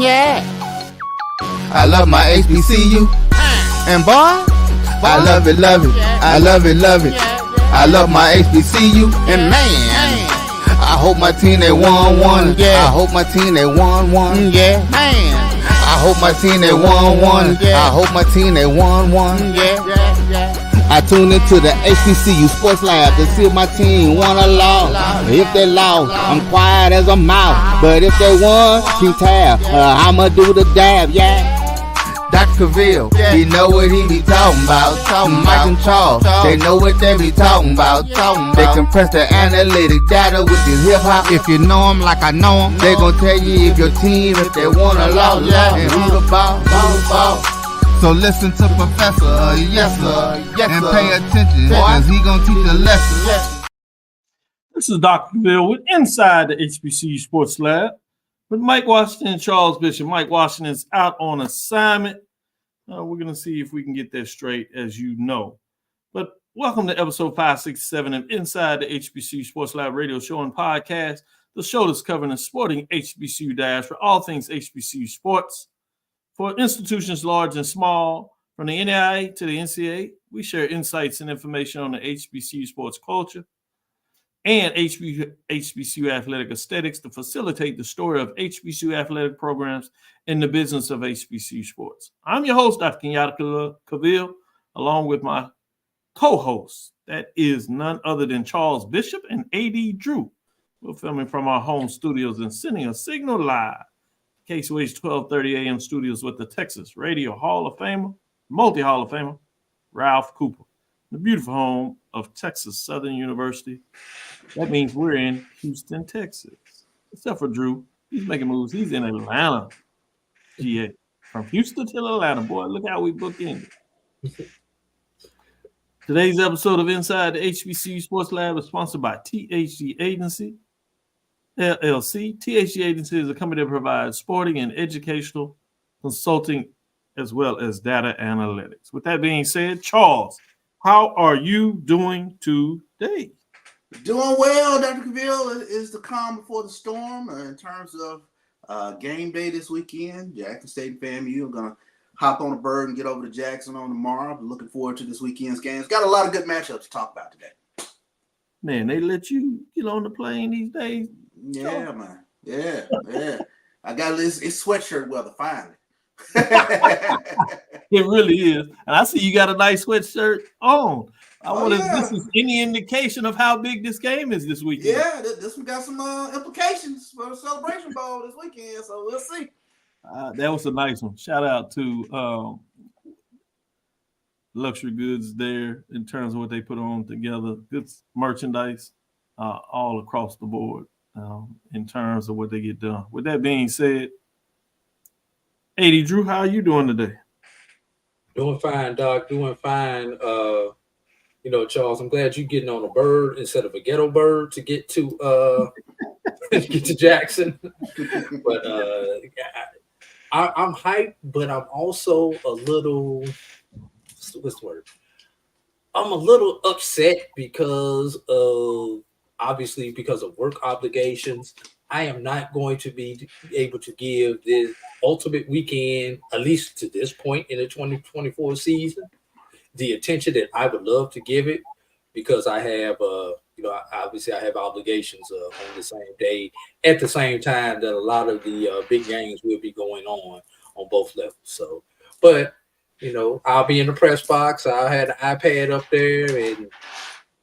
Yeah. I love my HBCU. And boy, I love it, love it. I love it, love it. I love my HBCU. And man, I hope my team they won one. I hope my team they won one. Yeah. Man. I hope my team they won one. I hope my team they won one. I tune into the HBCU Sports Lab to see if my team won or lost. If they lost, I'm quiet as a mouse. But if they won, keep tab. I'ma do the dab, yeah. Dr. Cavil, he know what he be talking about. Mike and Charles, they know what they be talking about. They compress the analytic data with this hip hop. If you know them like I know them, they gon' tell you if your team, if they won or lost, and who the ball. So listen to Professor, yes sir, and pay attention, cause he gon' teach a lesson. This is Dr. Cavil with Inside the HBCU Sports Lab with Mike Washington and Charles Bishop. Mike Washington is out on assignment. We're going to see if we can get that straight, as you know. But welcome to episode 567 of Inside the HBCU Sports Lab radio show and podcast, the show that's covering the sporting HBCU dash for all things HBCU sports. For institutions large and small, from the NAIA to the NCAA, we share insights and information on the HBCU sports culture and HBCU athletic aesthetics to facilitate the story of HBCU athletic programs in the business of HBCU sports. I'm your host, Dr. Kenyatta Cavil, along with my co-host, that is none other than Charles Bishop and AD Drew. We're filming from our home studios and sending a signal live. KSWA's 1230 AM studios with the Texas Radio Hall of Famer, multi-Hall of Famer, Ralph Cooper, the beautiful home of Texas Southern University. That means we're in Houston, Texas. Except for Drew. He's making moves. He's in Atlanta, GA. From Houston to Atlanta. Boy, look how we bookended. Today's episode of Inside the HBCU Sports Lab is sponsored by THG Agency, LLC. THG Agency is a company that provides sporting and educational consulting as well as data analytics. With that being said, Charles, how are you doing today? Doing well, Dr. Cavil. Is the calm before the storm in terms of game day this weekend. Jackson State and FAMU are going to hop on a bird and get over to Jackson on tomorrow. I'm looking forward to this weekend's games. Got a lot of good matchups to talk about today. Man, they let you get on the plane these days. Yeah, man. Yeah. I got this. It's sweatshirt weather finally. It really is. And I see you got a nice sweatshirt on. I wonder if this is any indication of how big this game is this weekend. Yeah, this one got some implications for the Celebration Bowl this weekend, so we'll see. That was a nice one. Shout out to Luxury Goods there in terms of what they put on together. Good merchandise all across the board in terms of what they get done. With that being said, AD Drew, how are you doing today? Doing fine, Doc. Doing fine. Charles, I'm glad you're getting on a bird instead of a ghetto bird to get to get to Jackson. But I'm hyped, but I'm also a little what's the word? I'm a little upset because of work obligations. I am not going to be able to give this ultimate weekend, at least to this point in the 2024 season, the attention that I would love to give it, because I have, obviously I have obligations on the same day at the same time that a lot of the big games will be going on both levels. So, but I'll be in the press box. I'll have the iPad up there, and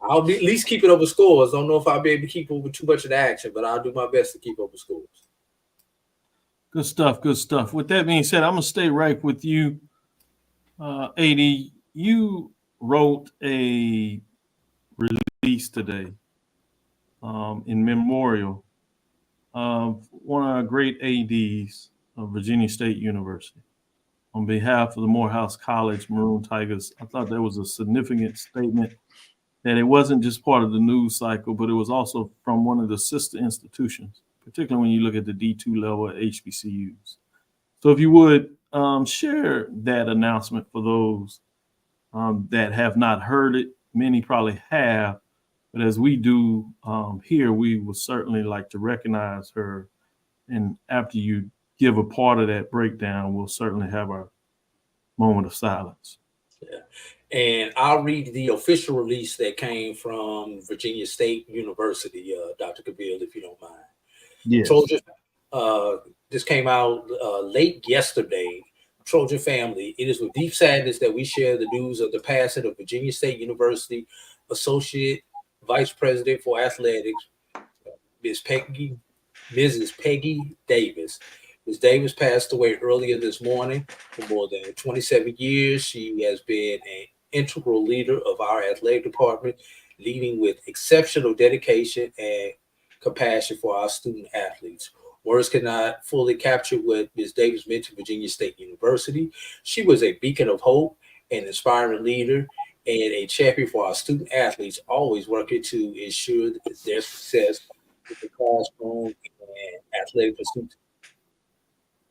I'll at least keep it over scores. Don't know if I'll be able to keep over too much of the action, but I'll do my best to keep over scores. Good stuff. Good stuff. With that being said, I'm going to stay right with you, AD. You wrote a release today in memorial of one of our great ADs of Virginia State University. On behalf of the Morehouse College Maroon Tigers, I thought that was a significant statement, that it wasn't just part of the news cycle, but it was also from one of the sister institutions, particularly when you look at the D2 level at HBCUs. So if you would share that announcement for those that have not heard it. Many probably have, but as we do here, we would certainly like to recognize her. And after you give a part of that breakdown, we'll certainly have our moment of silence. Yeah. And I'll read the official release that came from Virginia State University, Dr. Cavil, if you don't mind. Yes. Trojan, this came out late yesterday. Trojan family, it is with deep sadness that we share the news of the passing of Virginia State University Associate Vice President for Athletics, Mrs. Peggy Davis. Ms. Davis passed away earlier this morning. For more than 27 years, she has been an integral leader of our athletic department, leading with exceptional dedication and compassion for our student athletes. Words cannot fully capture what Ms. Davis meant to Virginia State University. She was a beacon of hope, an inspiring leader, and a champion for our student athletes, always working to ensure their success in the classroom and athletic pursuits,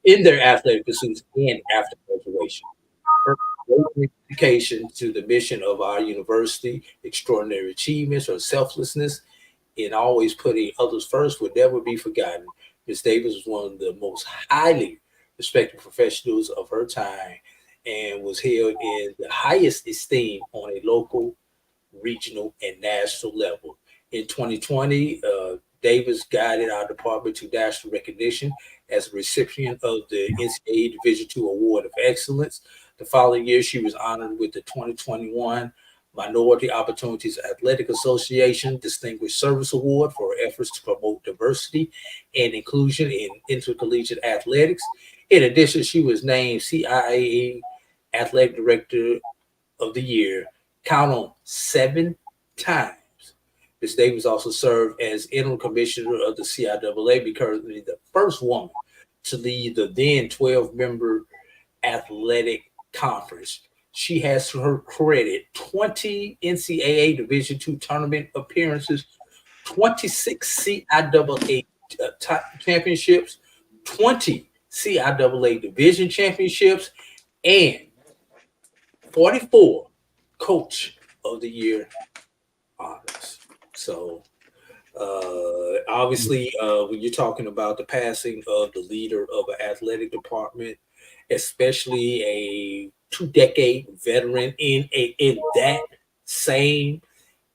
in their athletic pursuits and after graduation. Her dedication to the mission of our university, extraordinary achievements, or selflessness in always putting others first would never be forgotten. Ms. Davis was one of the most highly respected professionals of her time and was held in the highest esteem on a local, regional, and national level. In 2020, Davis guided our department to national recognition as a recipient of the NCAA Division II Award of Excellence. The following year, she was honored with the 2021 Minority Opportunities Athletic Association Distinguished Service Award for her efforts to promote diversity and inclusion in intercollegiate athletics. In addition, she was named CIAA Athletic Director of the Year, count on 7 times. Ms. Davis also served as interim commissioner of the CIAA, becoming the first woman to lead the then 12-member athletic conference. She has to her credit 20 NCAA Division II tournament appearances, 26 CIAA championships, 20 CIAA division championships, and 44 Coach of the Year honors. So obviously, when you're talking about the passing of the leader of an athletic department, especially a 2-decade veteran in that same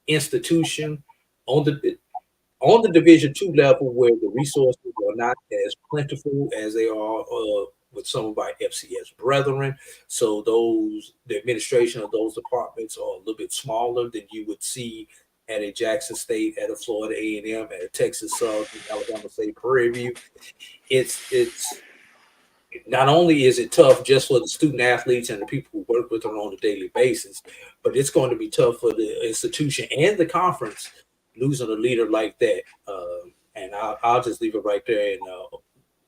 institution on the Division II level, where the resources are not as plentiful as they are with some of our FCS brethren. So the administration of those departments are a little bit smaller than you would see at a Jackson State, at a Florida A&M, at a Texas Southern, Alabama State Prairie View. It's not only is it tough just for the student athletes and the people who work with them on a daily basis, but it's going to be tough for the institution and the conference losing a leader like that. And I'll just leave it right there and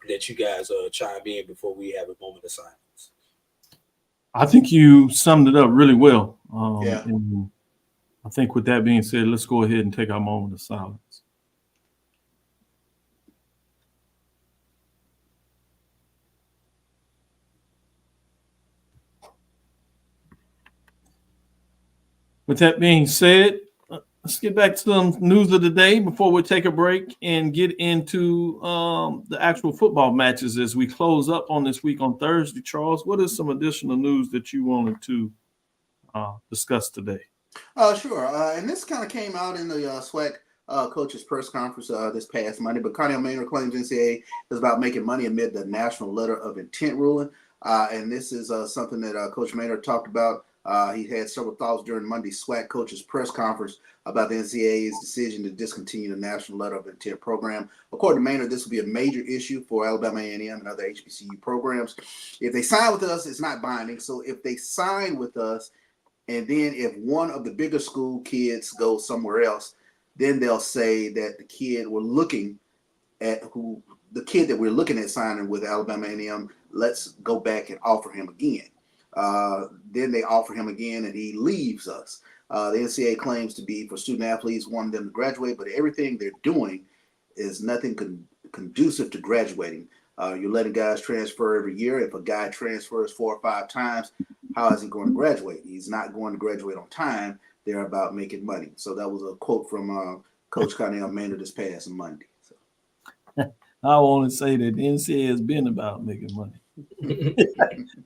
let you guys chime in before we have a moment of silence. I think you summed it up really well. Yeah. And I think with that being said, let's go ahead and take our moment of silence. With that being said, let's get back to some news of the day before we take a break and get into the actual football matches as we close up on this week on Thursday. Charles, what is some additional news that you wanted to discuss today? Sure. And this kind of came out in the SWAC coaches press conference this past Monday. But Connell Maynard claims NCAA is about making money amid the national letter of intent ruling. And this is something that Coach Maynard talked about. He had several thoughts during Monday's SWAC coaches press conference about the NCAA's decision to discontinue the National Letter of Intent program. According to Maynard, this will be a major issue for Alabama A&M and other HBCU programs. If they sign with us, it's not binding. So if they sign with us, and then if one of the bigger school kids goes somewhere else, then they'll say that the kid that we're looking at signing with Alabama A&M, let's go back and offer him again. Then they offer him again and he leaves us. The NCAA claims to be for student athletes wanting them to graduate, but everything they're doing is nothing conducive to graduating. You're letting guys transfer every year. If a guy transfers 4 or 5 times, how is he going to graduate? He's not going to graduate on time. They're about making money. So that was a quote from Coach Connell Maynard this past Monday. So. I want to say that the NCAA has been about making money.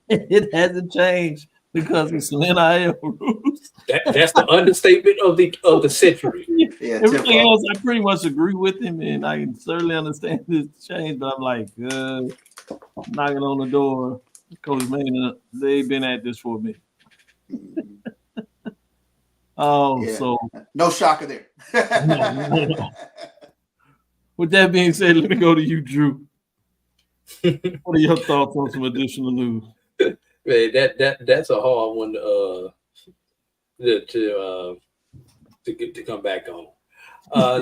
It hasn't changed because of some NIL rules. That's the understatement of the century. Yeah, Everything Tiffo. else, I pretty much agree with him, and I can certainly understand this change. But I'm like, knocking on the door, Coach Maynard, they've been at this for me. Oh, Yeah. so No shocker there. no. With that being said, let me go to you, Drew. What are your thoughts on some additional news? Man, that's a hard one to come back on.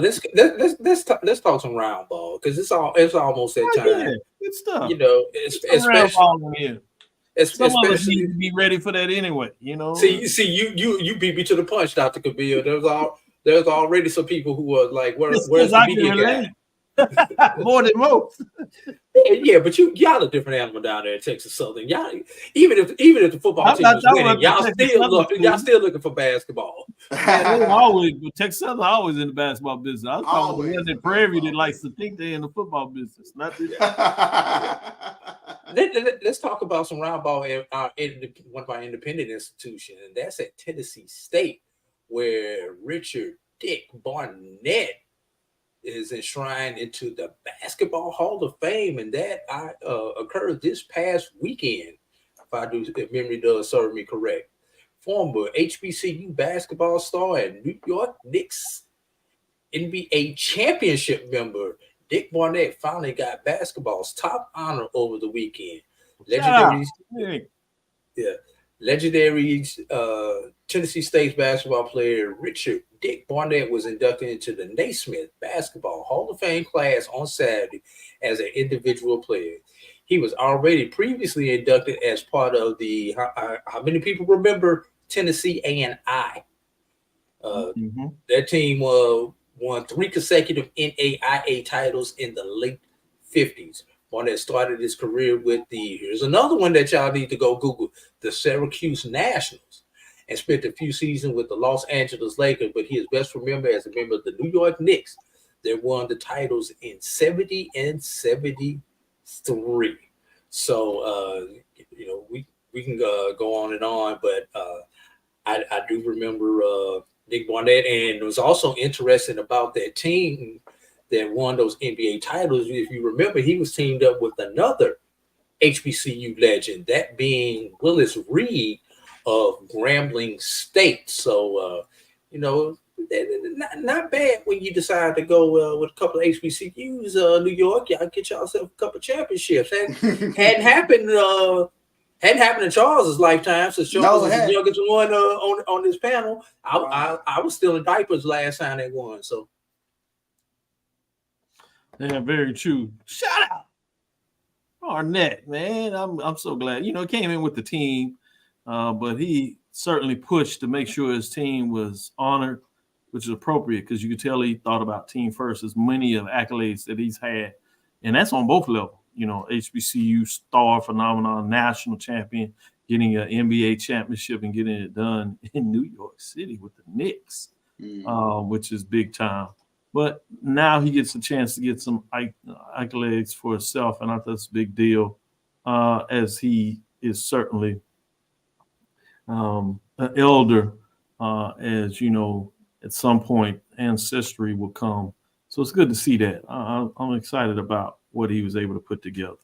Let's talk some round ball because it's almost that time. Yeah, good stuff. You know, Some of us need especially to be ready for that anyway. You know. see you beat me to the punch, Dr. Cavil. There's already some people who are like, where's the media guy? More than most. Yeah, but y'all a different animal down there in Texas Southern. Y'all, even if the football team was winning, y'all still looking for basketball. Yeah, they always, Texas Southern always in the basketball business. I was talking about the Prairie that likes to think they're in the football business. Not this. Let's talk about some round ball in one of our independent institutions, and that's at Tennessee State, where Richard Dick Barnett is enshrined into the Basketball Hall of Fame, and that occurred this past weekend, if memory does serve me correct. Former HBCU basketball star and New York Knicks NBA championship member Dick Barnett finally got basketball's top honor over the weekend. Legendary Tennessee State basketball player Richard Dick Barnett was inducted into the Naismith Basketball Hall of Fame class on Saturday as an individual player. He was already previously inducted as part of the how many people remember Tennessee A&I? That team won 3 consecutive NAIA titles in the late 50s. Barnett started his career with here's another one that y'all need to go Google, the Syracuse Nationals, and spent a few seasons with the Los Angeles Lakers, but he is best remembered as a member of the New York Knicks that won the titles in 70 and 73. So, we can go on and on, but I do remember Dick Barnett, and it was also interesting about that team that won those NBA titles. If you remember, he was teamed up with another HBCU legend, that being Willis Reed of Grambling State. So, not bad when you decide to go with a couple of HBCUs, New York. Y'all get yourself a couple of championships. Hadn't happened in Charles's lifetime, since Charles was the youngest one on this panel. I was still in diapers last time they won. So. Yeah, very true. Shout out Barnett, man. I'm so glad. Came in with the team, but he certainly pushed to make sure his team was honored, which is appropriate because you could tell he thought about team first. As many of accolades that he's had, and that's on both levels. HBCU star phenomenon, national champion, getting an NBA championship and getting it done in New York City with the Knicks, which is big time. But now he gets a chance to get some accolades for himself, and I think that's a big deal, as he is certainly an elder, as at some point ancestry will come. So it's good to see that. I'm excited about what he was able to put together.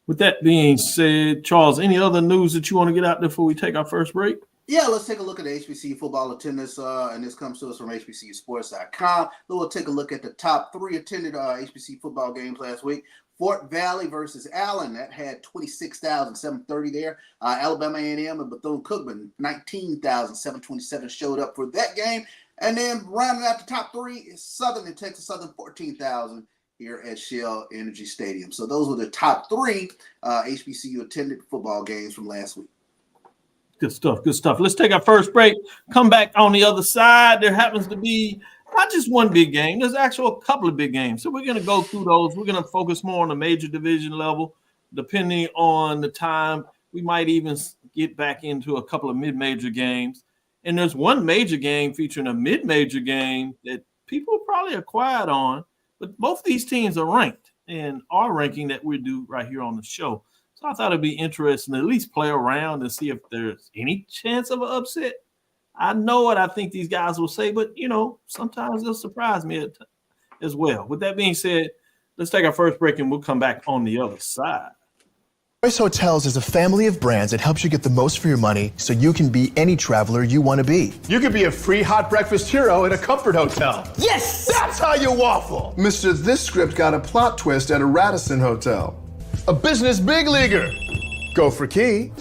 With that being said, Charles, any other news that you want to get out there before we take our first break? Yeah, let's take a look at the HBCU football attendance, and this comes to us from HBCUsports.com. We'll take a look at the top 3 attended HBCU football games last week. Fort Valley versus Allen, that had 26,730 there. Alabama A&M and Bethune-Cookman, 19,727 showed up for that game. And then rounding out the top 3 is Southern and Texas Southern, 14,000 here at Shell Energy Stadium. So those were the top 3 HBCU attended football games from last week. Good stuff. Good stuff. Let's take our first break. Come back on the other side. There happens to be not just one big game. There's actually a couple of big games. So we're going to go through those. We're going to focus more on the major division level. Depending on the time, we might even get back into a couple of mid-major games. And there's one major game featuring a mid-major game that people probably are quiet on. But both these teams are ranked. in our ranking that we do right here on the show. So I thought it'd be interesting to at least play around and see if there's any chance of an upset. I know what I think these guys will say, but sometimes they'll surprise me as well. With that being said, let's take our first break and we'll come back on the other side. Choice Hotels is a family of brands that helps you get the most for your money so you can be any traveler you want to be. You could be a free hot breakfast hero at a comfort hotel. Yes! That's how you waffle. Mr. This script got a plot twist at a Radisson hotel. A business big leaguer. Go for key.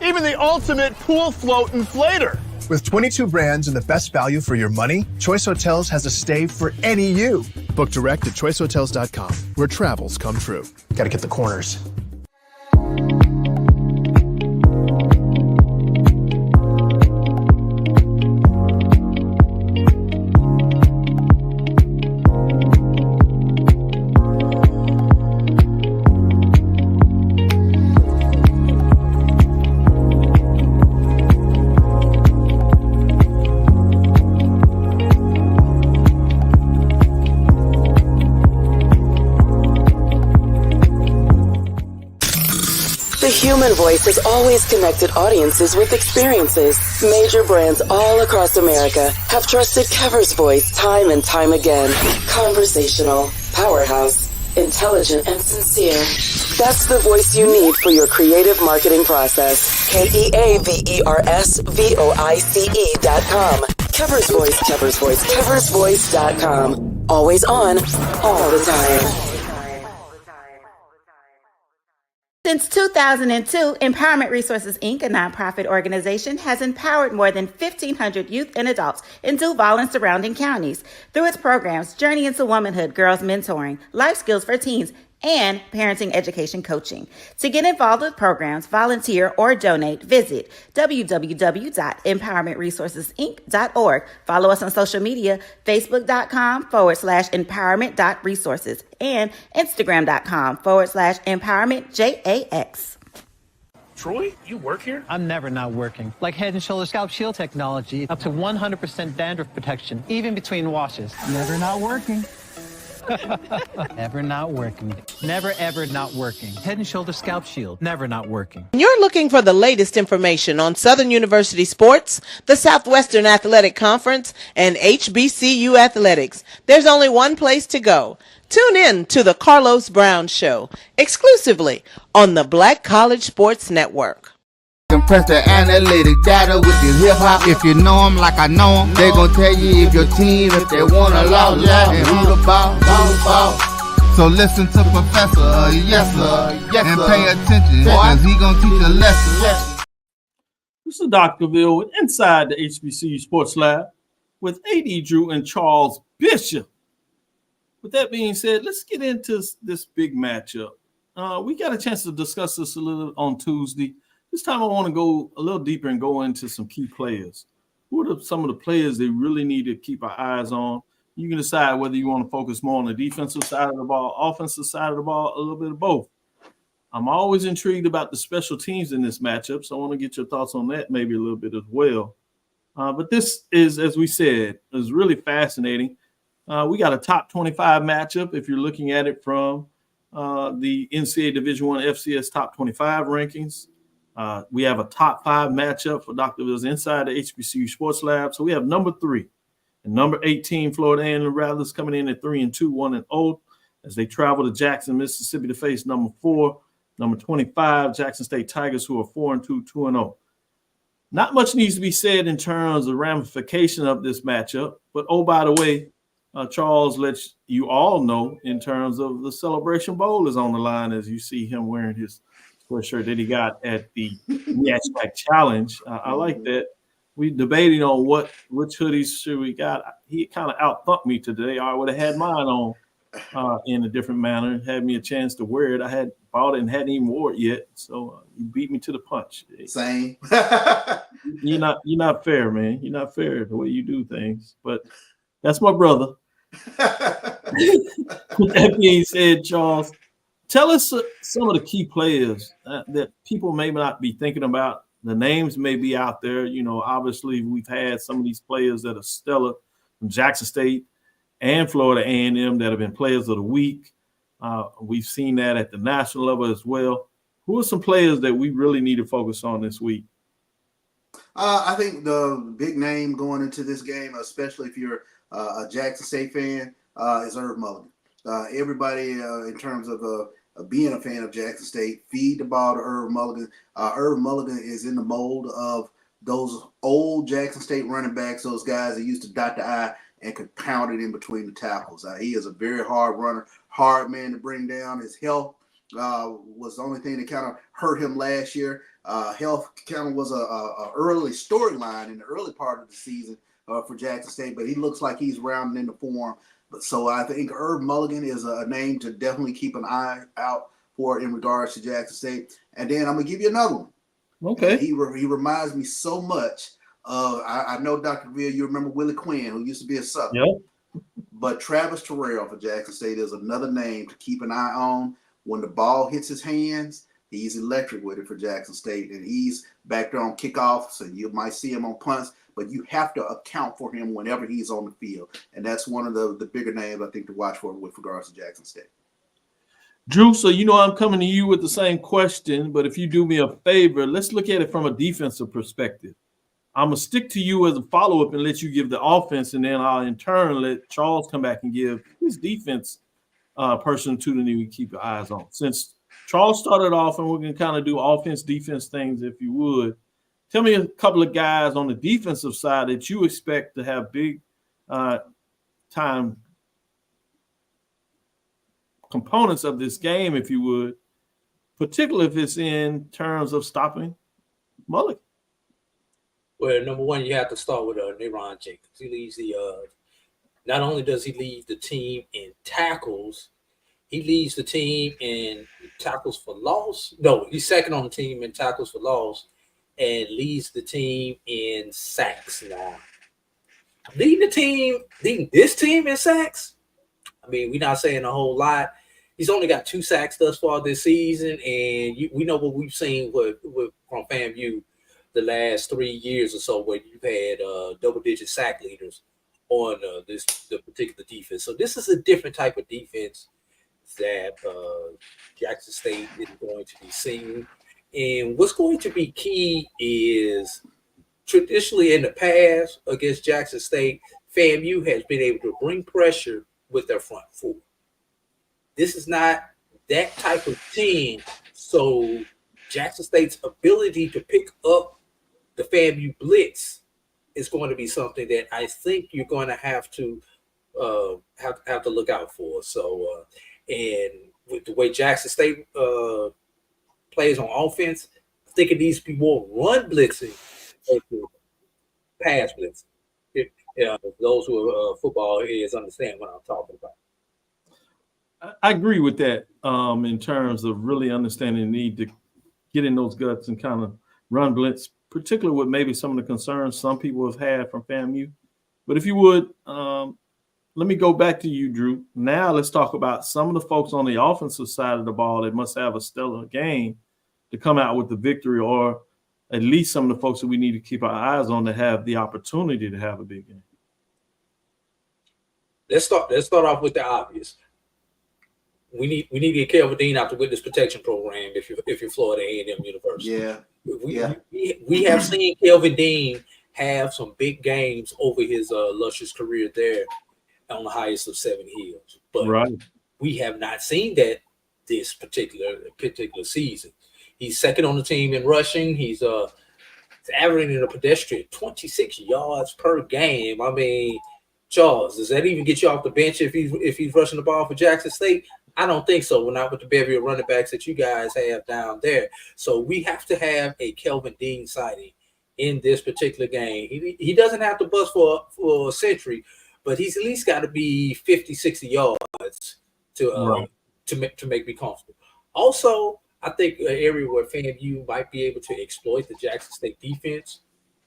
Even the ultimate pool float inflator. With 22 brands and the best value for your money, Choice Hotels has a stay for any you. Book direct at choicehotels.com, where travels come true. Gotta get the corners. Human Voice has always connected audiences with experiences. Major brands all across America have trusted Kever's voice time and time again. Conversational, powerhouse, intelligent, and sincere. That's the voice you need for your creative marketing process. KeaversVoice.com. Kever's Voice, Kever's Voice, KeversVoice.com. Always on, all the time. Since 2002, Empowerment Resources, Inc., a nonprofit organization, has empowered more than 1,500 youth and adults in Duval and surrounding counties through its programs Journey into Womanhood, Girls Mentoring, Life Skills for Teens, and Parenting Education Coaching. To get involved with programs, volunteer, or donate, visit www.empowermentresourcesinc.org. Follow us on social media, facebook.com/empowerment.resources and instagram.com/empowermentJAX. Troy, you work here? I'm never not working. Like Head & Shoulders Scalp Shield technology, up to 100% dandruff protection, even between washes. Never not working. Never not working. Never ever not working. Head & Shoulders Scalp Shield, never not working. You're looking for the latest information on Southern University sports, the Southwestern Athletic Conference, and HBCU athletics. There's only one place to go. Tune in to the Carlos Brown Show, exclusively on the Black College Sports Network. Compress the analytic data with your hip-hop. If you know them like I know them, they gon' tell you if your team, if they wanna lose, and who the ball. So listen to Professor, yes sir, and pay attention, cause he gon' teach a lesson. This is Dr. Cavil with Inside the HBCU Sports Lab with AD Drew and Charles Bishop. With that being said, let's get into this big matchup. We got a chance to discuss this a little on Tuesday. This time I want to go a little deeper and go into some key players. Who are some of the players they really need to keep our eyes on? You can decide whether you want to focus more on the defensive side of the ball, offensive side of the ball, a little bit of both. I'm always intrigued about the special teams in this matchup, so I want to get your thoughts on that maybe a little bit as well. But this is, as we said, is really fascinating. We got a top 25 matchup if you're looking at it from the NCAA Division I FCS top 25 rankings. We have a top 5 matchup for Dr. Ville's Inside the HBCU Sports Lab. So we have number 3 and number 18, Florida A&M Rattlers, coming in at 3-2, 1-0, as they travel to Jackson, Mississippi to face number 4, number 25, Jackson State Tigers, who are 4-2, 2-0. Not much needs to be said in terms of ramification of this matchup, but oh, by the way, Charles lets you all know in terms of the Celebration Bowl is on the line as you see him wearing his sweatshirt that he got at the hashtag challenge. I like that. We debating on which hoodies should we got. He kind of out-thumped me today. I would have had mine on in a different manner, had me a chance to wear it. I had bought it and hadn't even wore it yet, so you beat me to the punch. Same. You're not fair, man. You're not fair the way you do things, but that's my brother. With that being said, Charles, tell us some of the key players that people may not be thinking about. The names may be out there. You know, obviously we've had some of these players that are stellar from Jackson State and Florida A&M that have been players of the week. We've seen that at the national level as well. Who are some players that we really need to focus on this week? I think the big name going into this game, especially if you're a Jackson State fan, is Herb Mulligan. Everybody, in terms of being a fan of Jackson State, feed the ball to Herb Mulligan. Herb Mulligan is in the mold of those old Jackson State running backs, those guys that used to dot the I and could pound it in between the tackles. He is a very hard runner, hard man to bring down. His health was the only thing that kind of hurt him last year. Health kind of was a early storyline in the early part of the season for Jackson State, but he looks like he's rounding into form. But so I think Herb Mulligan is a name to definitely keep an eye out for in regards to Jackson State. And then I'm gonna give you another one. Okay. He reminds me so much of I know Dr. Ville, you remember Willie Quinn, who used to be a Southern. Yep. But Travis Terrell for Jackson State is another name to keep an eye on. When the ball hits his hands, he's electric with it for Jackson State, and he's back there on kickoffs, and you might see him on punts, but you have to account for him whenever he's on the field, and that's one of the bigger names I think to watch for with regards to Jackson State. Drew, so I'm coming to you with the same question, but if you do me a favor, let's look at it from a defensive perspective. I'm going to stick to you as a follow-up and let you give the offense, and then I'll in turn let Charles come back and give his defense person to the new keep your eyes on. Since Charles started off, and we're going to kind of do offense, defense things, if you would. Tell me a couple of guys on the defensive side that you expect to have big time components of this game, if you would, particularly if it's in terms of stopping Mulligan. Well, number one, you have to start with Neron Jenkins. He leads the not only does he lead the team in tackles, he leads the team in tackles for loss. No, he's second on the team in tackles for loss and leads the team in sacks now. Leading this team in sacks, I mean, we're not saying a whole lot. He's only got 2 sacks thus far this season, and we know what we've seen from FAMU the last 3 years or so, where you've had double-digit sack leaders on the particular defense. So this is a different type of defense that Jackson State is going to be seeing. And what's going to be key is traditionally in the past against Jackson State, FAMU has been able to bring pressure with their front four. This is not that type of team. So Jackson State's ability to pick up the FAMU blitz is going to be something that I think you're going to have to look out for. So, and with the way Jackson State plays on offense, I think it needs to be more run blitzing than pass blitzing. Those who are football heads understand what I'm talking about. I agree with that in terms of really understanding the need to get in those guts and kind of run blitz, particularly with maybe some of the concerns some people have had from FAMU. But if you would, let me go back to you, Drew. Now let's talk about some of the folks on the offensive side of the ball that must have a stellar game to come out with the victory, or at least some of the folks that we need to keep our eyes on to have the opportunity to have a big game. Let's start off with the obvious. We need to get Kelvin Dean out the witness protection program if you're Florida A&M University. Yeah. We have seen Kelvin Dean have some big games over his illustrious career there on the highest of 7 hills. But we have not seen that this particular season. He's second on the team in rushing. He's averaging a pedestrian 26 yards per game. I mean, Charles, does that even get you off the bench if he's rushing the ball for Jackson State? I don't think so. We're not with the bevy of running backs that you guys have down there. So we have to have a Kelvin Dean sighting in this particular game. He doesn't have to bust for a century, but he's at least got to be 50, 60 yards to make me comfortable. Also, I think an area where FAMU might be able to exploit the Jackson State defense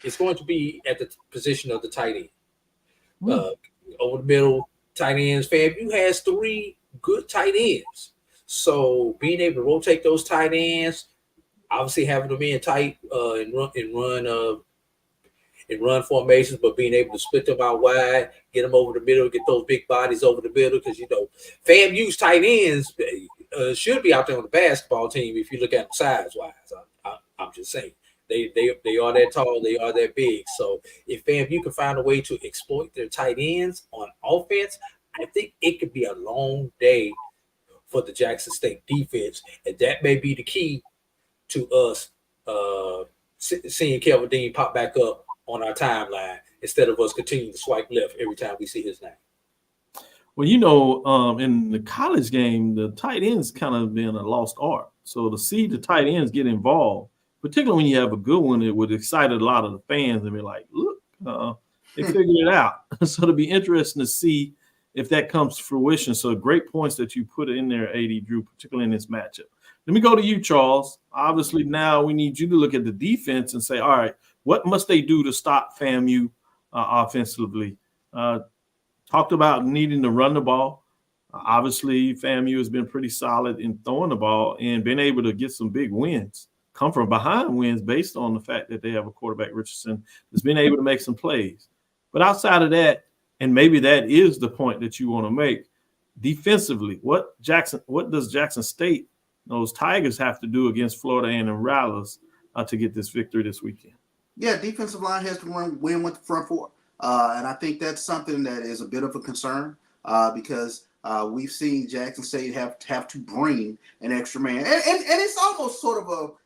is going to be at the position of the tight end. Over the middle, tight ends. FAMU has 3 good tight ends. So being able to rotate those tight ends, obviously having them in tight and run in run formations, but being able to split them out wide, get them over the middle, get those big bodies over the middle. Because FAMU's tight ends should be out there on the basketball team if you look at them size wise. I'm just saying. They are that tall, they are that big. So if FAMU can find a way to exploit their tight ends on offense, I think it could be a long day for the Jackson State defense, and that may be the key to us seeing Kelvin Dean pop back up on our timeline instead of us continuing to swipe left every time we see his name. Well, in the college game, the tight ends kind of been a lost art. So to see the tight ends get involved, particularly when you have a good one, it would excite a lot of the fans and be like, look, they figured it out. So it'll be interesting to see if that comes to fruition. So great points that you put in there, AD Drew, particularly in this matchup. Let me go to you, Charles. Obviously, now we need you to look at the defense and say, all right, what must they do to stop FAMU offensively? Talked about needing to run the ball. Obviously, FAMU has been pretty solid in throwing the ball and been able to get some big wins, come from behind wins based on the fact that they have a quarterback, Richardson, that's been able to make some plays. But outside of that, and maybe that is the point that you want to make, defensively, what does Jackson State, those Tigers, have to do against Florida A&M Rattlers to get this victory this weekend? Yeah, defensive line has to win with the front four. And I think that's something that is a bit of a concern because we've seen Jackson State have to bring an extra man. And it's almost sort of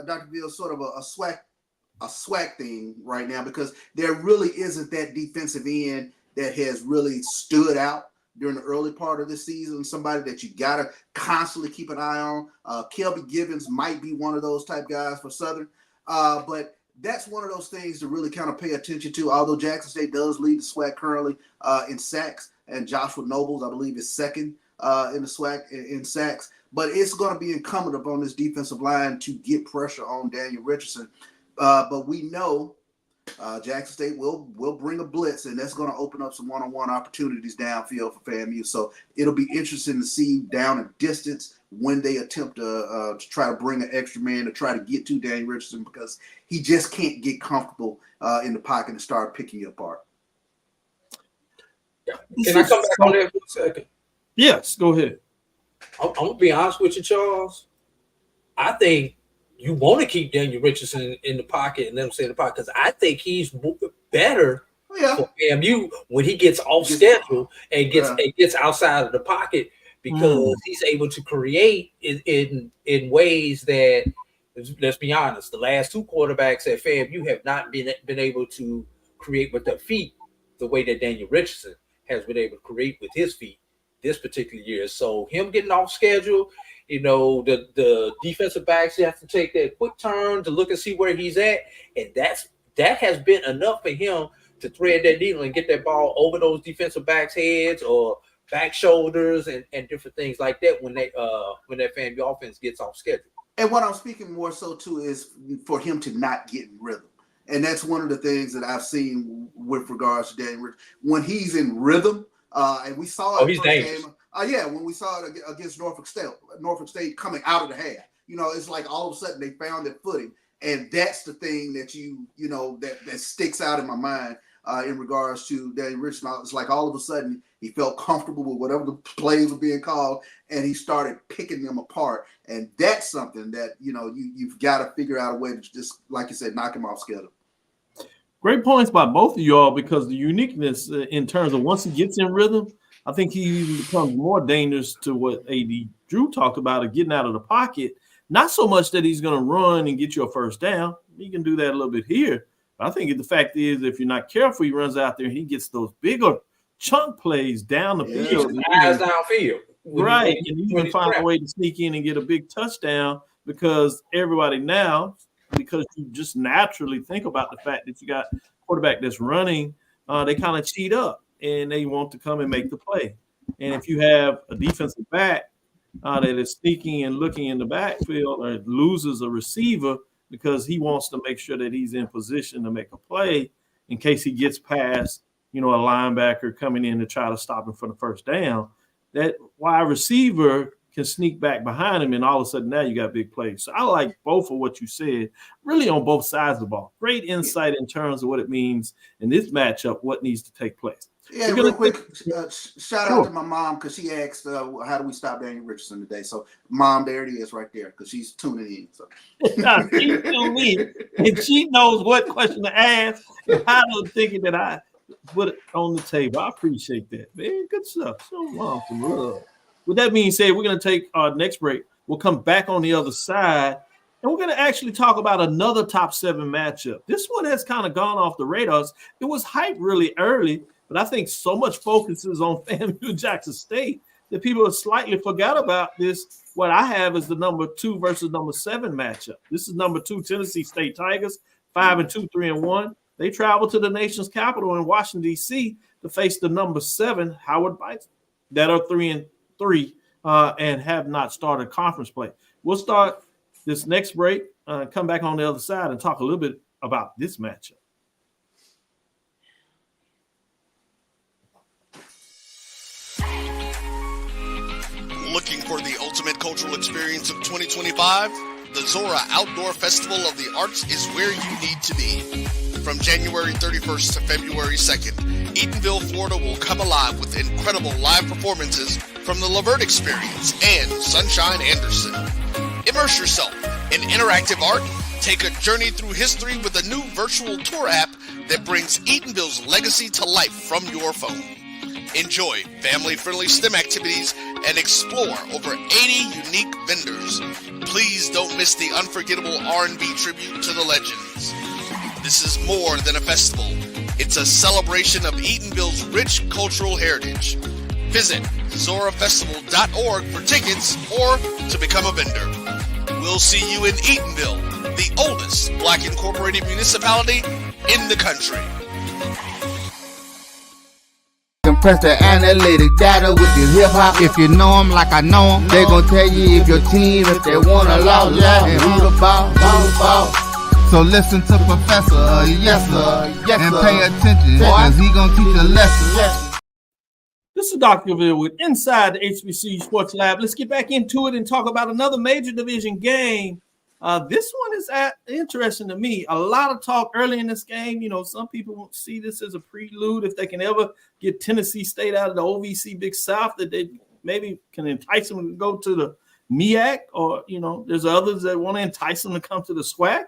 Dr. Bill, sort of a swag thing right now because there really isn't that defensive end that has really stood out during the early part of the season, somebody that you got to constantly keep an eye on. Kelby Givens might be one of those type guys for Southern. But that's one of those things to really kind of pay attention to, although Jackson State does lead the SWAC currently in sacks, and Joshua Nobles, I believe, is second in the SWAC in sacks. But it's going to be incumbent upon this defensive line to get pressure on Daniel Richardson. But we know Jackson State will bring a blitz, and that's going to open up some one-on-one opportunities downfield for FAMU. So it'll be interesting to see down a distance when they attempt to try to bring an extra man to try to get to Daniel Richardson because he just can't get comfortable in the pocket and start picking you apart. Can I come back on that for a second? Yes, go ahead. I'm going to be honest with you, Charles. I think you want to keep Daniel Richardson in the pocket and let him stay in the pocket because I think he's better for FAMU when he gets off schedule and gets outside of the pocket because he's able to create in ways that, let's be honest, the last two quarterbacks at FAMU have not been able to create with their feet the way that Daniel Richardson has been able to create with his feet this particular year. So him getting off schedule, the defensive backs, you have to take that quick turn to look and see where he's at. And that has been enough for him to thread that needle and get that ball over those defensive backs' heads or back shoulders and different things like that when that FAMU offense gets off schedule. And what I'm speaking more so to is for him to not get in rhythm. And that's one of the things that I've seen with regards to Daniel Richardson. When he's in rhythm, and we saw it first game. When we saw it against Norfolk State coming out of the half. It's like all of a sudden they found their footing. And that's the thing that that sticks out in my mind in regards to Daniel Richardson. It's like all of a sudden he felt comfortable with whatever the plays were being called, and he started picking them apart. And that's something that, you've got to figure out a way to just, like you said, knock him off schedule. Great points by both of y'all because the uniqueness in terms of once he gets in rhythm, I think he becomes more dangerous to what A.D. Drew talked about of getting out of the pocket. Not so much that he's going to run and get you a first down. He can do that a little bit here. But I think the fact is if you're not careful, he runs out there and he gets those bigger chunk plays down the field. Eyes downfield. Right. And you can find a way to sneak in and get a big touchdown because everybody now, because you just naturally think about the fact that you got a quarterback that's running, they kind of cheat up and they want to come and make the play. And if you have a defensive back that is sneaking and looking in the backfield or loses a receiver because he wants to make sure that he's in position to make a play in case he gets past, a linebacker coming in to try to stop him for the first down, that wide receiver can sneak back behind him, and all of a sudden now you got big plays. So I like both of what you said, really on both sides of the ball. Great insight in terms of what it means in this matchup, what needs to take place. Yeah, real quick, shout out to my mom because she asked, how do we stop Daniel Richardson today? So, Mom, there it is right there because she's tuning in. So. She's tuning in, and she knows what question to ask and how to thinking that I put it on the table. I appreciate that, man. Good stuff. Show mom some love. With that being said, we're going to take our next break. We'll come back on the other side, and we're going to actually talk about another top 7 matchup. This one has kind of gone off the radars. It was hyped really early, but I think so much focus is on FAMU Jackson State that people have slightly forgot about this. What I have is the number 2 versus number 7 matchup. This is number 2 Tennessee State Tigers, 5-2, 3-1. They travel to the nation's capital in Washington, D.C. to face the number 7 Howard Bison that are 3-3 and have not started conference play. We'll start this next break, come back on the other side and talk a little bit about this matchup. Looking for the ultimate cultural experience of 2025? The Zora Outdoor Festival of the Arts is where you need to be. From January 31st to February 2nd, Eatonville, Florida will come alive with incredible live performances from the Lavert Experience and Sunshine Anderson. Immerse yourself in interactive art, take a journey through history with a new virtual tour app that brings Eatonville's legacy to life from your phone. Enjoy family-friendly STEM activities and explore over 80 unique vendors. Please don't miss the unforgettable R&B tribute to the legends. This is more than a festival. It's a celebration of Eatonville's rich cultural heritage. Visit zorafestival.org for tickets or to become a vendor. We'll see you in Eatonville, the oldest Black incorporated municipality in the country. Compress the analytic data with your hip hop. If you know them like I know them, they gon' tell you if your team, if they wanna lose, and who the ball. So listen to Professor, yes sir, and pay attention, cause he gon' teach a lesson. This is Dr. Cavil with Inside the HBCU Sports Lab. Let's get back into it and talk about another major division game. This one is interesting to me. A lot of talk early in this game. You know, some people won't see this as a prelude if they can ever get Tennessee State out of the OVC Big South, that they maybe can entice them to go to the MEAC, or, you know, there's others that want to entice them to come to the SWAC.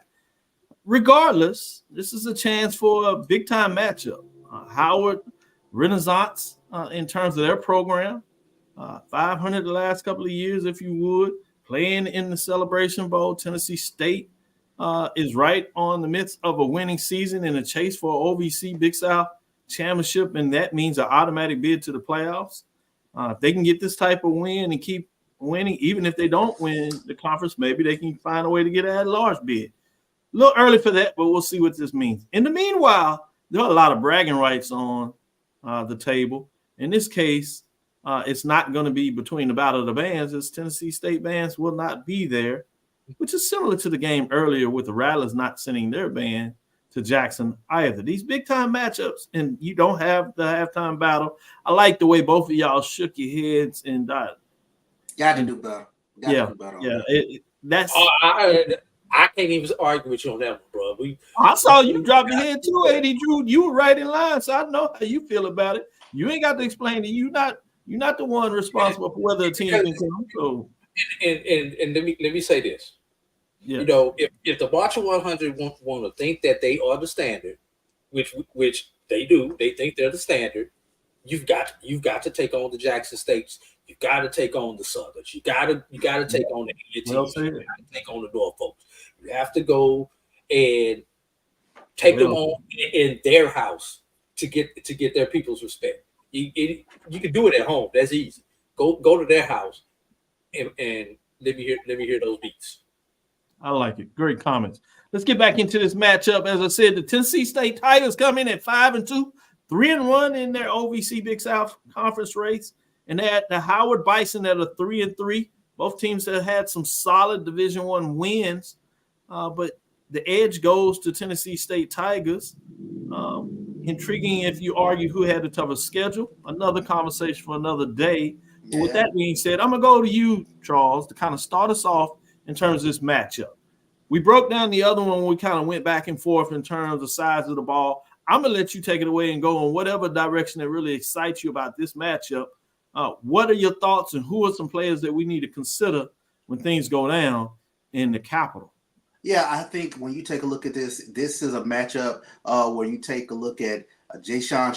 Regardless, this is a chance for a big-time matchup. Howard Renaissance in terms of their program, 500 the last couple of years, if you would, playing in the Celebration Bowl. Tennessee State is right on the midst of a winning season in a chase for OVC Big South championship, and that means an automatic bid to the playoffs. If they can get this type of win and keep winning, even if they don't win the conference, maybe they can find a way to get an at-large bid. A little early for that, but we'll see what this means. In the meanwhile, there are a lot of bragging rights on the table. In this case, it's not going to be between the battle of the bands, as Tennessee State bands will not be there, which is similar to the game earlier with the Rattlers not sending their band to Jackson either. These big-time matchups, and you don't have the halftime battle. I like the way both of y'all shook your heads and got to do better. That's. I can't even argue with you on that one, bro. I saw you drop your head too, A.D. Drew. You were right in line, so I know how you feel about it. You ain't got to explain it. You're not the one responsible for whether a team can come. So, and let me say this. Yeah. You know, if the Marching 100 want to think that they are the standard, which they do, they think they're the standard. You've got to take on the Jackson States. You got to take on the Southerns. You got to take on the ATs. You got to take on the Norfolk. You have to go and take them on in their house to get their people's respect. You can do it at home. That's easy. Go to their house and let me hear those beats. I like it. Great comments. Let's get back into this matchup. As I said, the Tennessee State Tigers come in at 5-2, 3-1 in their OVC Big South Conference race, and they had the Howard Bison at a 3-3. Both teams have had some solid Division I wins, but the edge goes to Tennessee State Tigers. Intriguing if you argue who had the toughest schedule. Another conversation for another day. But with that being said, I'm going to go to you, Charles, to kind of start us off in terms of this matchup. We broke down the other one. We kind of went back and forth in terms of the size of the ball. I'm going to let you take it away and go in whatever direction that really excites you about this matchup. What are your thoughts, and who are some players that we need to consider when things go down in the Capitol? Yeah, I think when you take a look at this, this is a matchup where you take a look at Ja'Shawn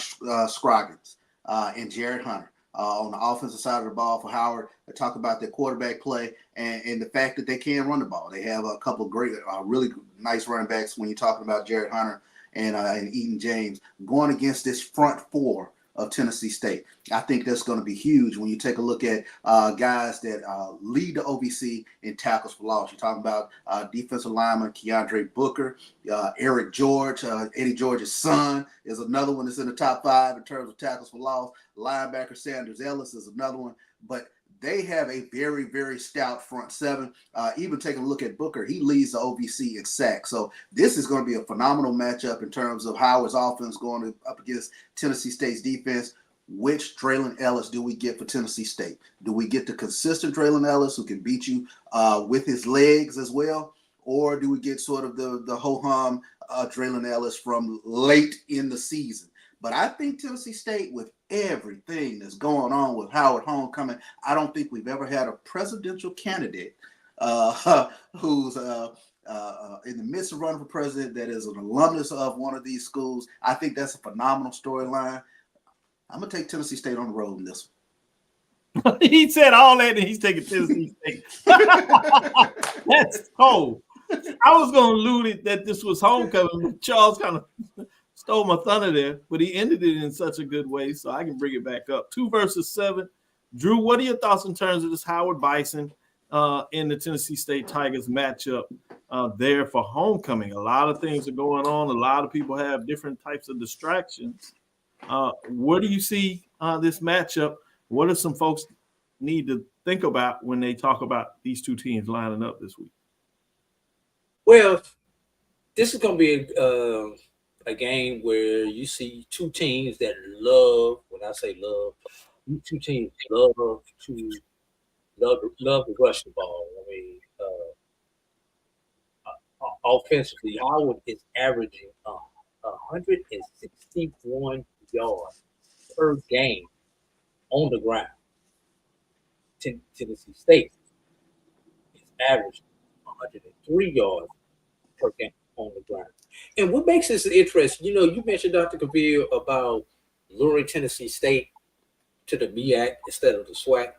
Scroggins and Jared Hunter. On the offensive side of the ball for Howard, they talk about their quarterback play and the fact that they can run the ball. They have a couple of great, really nice running backs when you're talking about Jared Hunter and Eaton James going against this front four of Tennessee State. I think that's going to be huge when you take a look at guys that lead the OVC in tackles for loss. You're talking about defensive lineman Keandre Booker, Eric George, Eddie George's son is another one that's in the top 5 in terms of tackles for loss. Linebacker Sanders Ellis is another one. But they have a very, very stout front seven. Even taking a look at Booker, he leads the OVC in sacks. So this is going to be a phenomenal matchup in terms of Howard's offense going up against Tennessee State's defense. Which Draylon Ellis do we get for Tennessee State? Do we get the consistent Draylon Ellis who can beat you with his legs as well? Or do we get sort of the ho-hum Draylon Ellis from late in the season? But I think Tennessee State, with everything that's going on with Howard Homecoming, I don't think we've ever had a presidential candidate who's in the midst of running for president that is an alumnus of one of these schools. I think that's a phenomenal storyline. I'm going to take Tennessee State on the road in this one. He said all that, and he's taking Tennessee State. That's cold. I was going to allude it that this was homecoming, but Charles kind of stole my thunder there, but he ended it in such a good way, so I can bring it back up. 2 versus 7. Drew, what are your thoughts in terms of this Howard Bison in the Tennessee State Tigers matchup there for homecoming? A lot of things are going on. A lot of people have different types of distractions. Where do you see this matchup? What do some folks need to think about when they talk about these two teams lining up this week? Well, this is going to be a game where you see two teams that love, when I say love, two teams love to rush the ball. I mean, offensively, Howard is averaging 161 yards per game on the ground. Tennessee State is averaging 103 yards per game on the ground. And what makes this interesting, you mentioned, Dr. Cavil, about luring Tennessee State to the MEAC instead of the SWAC.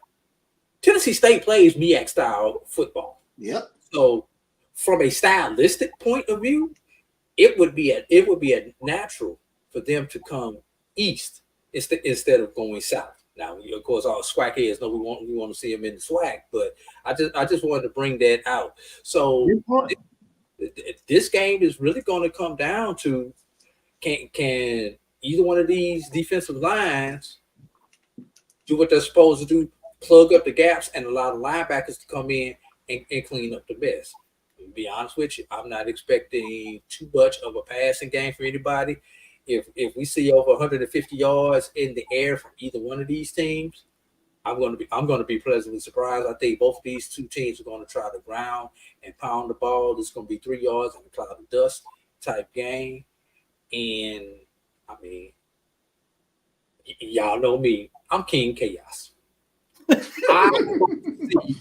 Tennessee State plays MEAC style football. Yep. So from a stylistic point of view, it would be a natural for them to come east instead of going south. Now, of course, all SWAC heads know we want to see them in the SWAC, but I just wanted to bring that out. So this game is really going to come down to can either one of these defensive lines do what they're supposed to do, plug up the gaps, and allow the linebackers to come in and clean up the mess. To be honest with you, I'm not expecting too much of a passing game for anybody. If we see over 150 yards in the air from either one of these teams, I'm going to be pleasantly surprised. I think both of these two teams are going to try to ground and pound the ball. It's going to be 3 yards in a cloud of dust type game. And I mean, y'all know me. I'm King Chaos. I want to see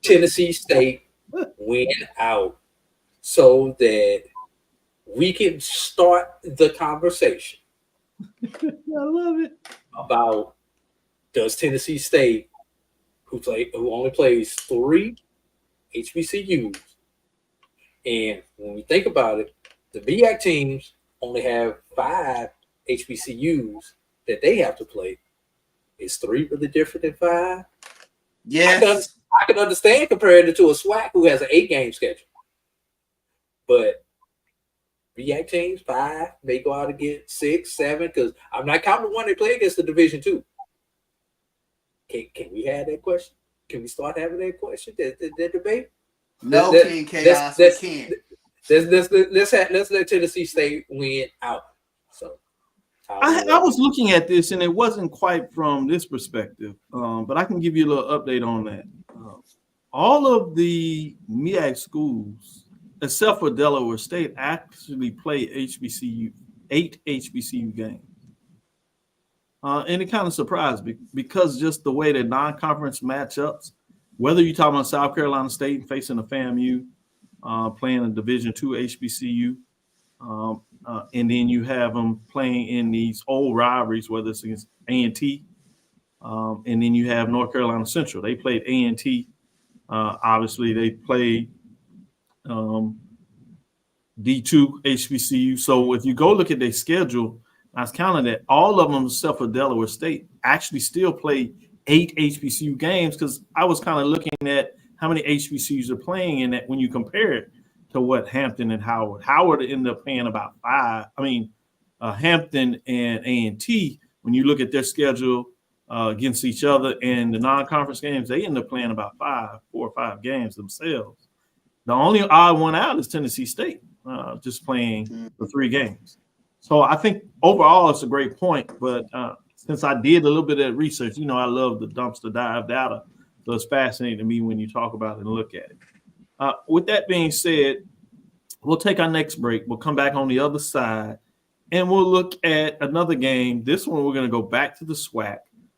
Tennessee State win out so that we can start the conversation. I love it. About does Tennessee State, who only plays 3 HBCUs, and when we think about it, the MEAC teams only have 5 HBCUs that they have to play. Is 3 really different than 5? Yes. I can understand comparing it to a SWAC who has an 8-game schedule. But MEAC teams, 5, may go out and get 6, 7, because I'm not counting the one they play against the Division II. Can we have that question? Can we start having that question, that debate? No, King Chaos, we can't. Let's let Tennessee State win out. So I was looking at this, and it wasn't quite from this perspective, but I can give you a little update on that. All of the MEAC schools, except for Delaware State, actually play 8 HBCU games. And it kind of surprised me because just the way the non-conference matchups, whether you're talking about South Carolina State facing a FAMU, playing a Division II HBCU, and then you have them playing in these old rivalries, whether it's against A&T, and then you have North Carolina Central. They played A&T. Obviously, they played D2 HBCU. So if you go look at their schedule, I was counting that all of them, except for Delaware State, actually still play 8 HBCU games because I was kind of looking at how many HBCUs are playing in that when you compare it to what Hampton and Howard. Howard ended up playing about 5. Hampton and A&T, when you look at their schedule against each other and the non-conference games, they end up playing about 4 or 5 games themselves. The only odd one out is Tennessee State, just playing the 3 games. So I think overall it's a great point, but since I did a little bit of research, I love the dumpster dive data, so it's fascinating to me when you talk about it and look at it. With that being said, we'll take our next break. We'll come back on the other side, and we'll look at another game. This one we're going to go back to the SWAC,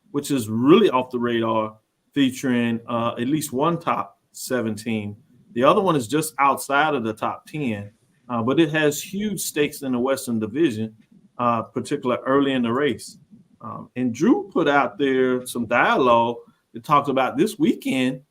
which is really off the radar, featuring at least one top 17. The other one is just outside of the top 10. But it has huge stakes in the Western Division, particularly early in the race. And Drew put out there some dialogue that talked about this weekend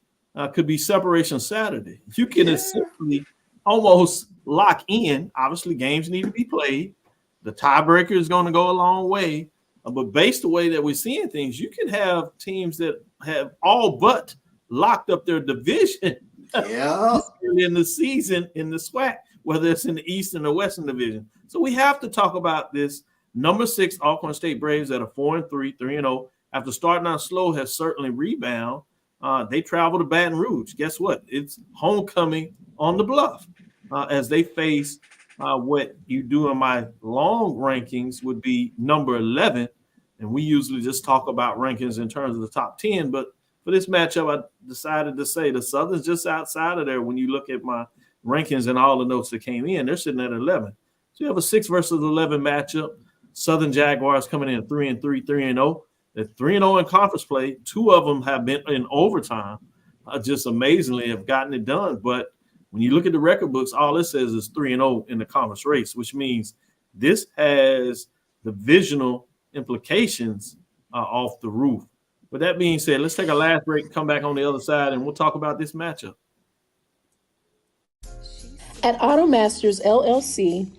could be Separation Saturday. You can essentially almost lock in. Obviously, games need to be played. The tiebreaker is going to go a long way. But based the way that we're seeing things, you can have teams that have all but locked up their division in the season in the SWAC, whether it's in the East and the Western Division. So we have to talk about this. Number 6, Alcorn State Braves at a 4-3, 3-0. After starting out slow, has certainly rebound. They travel to Baton Rouge. Guess what? It's homecoming on the Bluff as they face what you do in my long rankings would be number 11. And we usually just talk about rankings in terms of the top 10. But for this matchup, I decided to say the Southern's just outside of there when you look at my rankings and all the notes that came in. They're sitting at 11. So you have a 6 versus 11 matchup. Southern Jaguars coming in 3-3, 3-0. They're 3-0 in conference play. 2 of them have been in overtime. Just amazingly have gotten it done. But when you look at the record books, all it says is 3-0 in the conference race, which means this has divisional implications off the roof. With that being said, let's take a last break and come back on the other side, and we'll talk about this matchup. At AutoMasters LLC,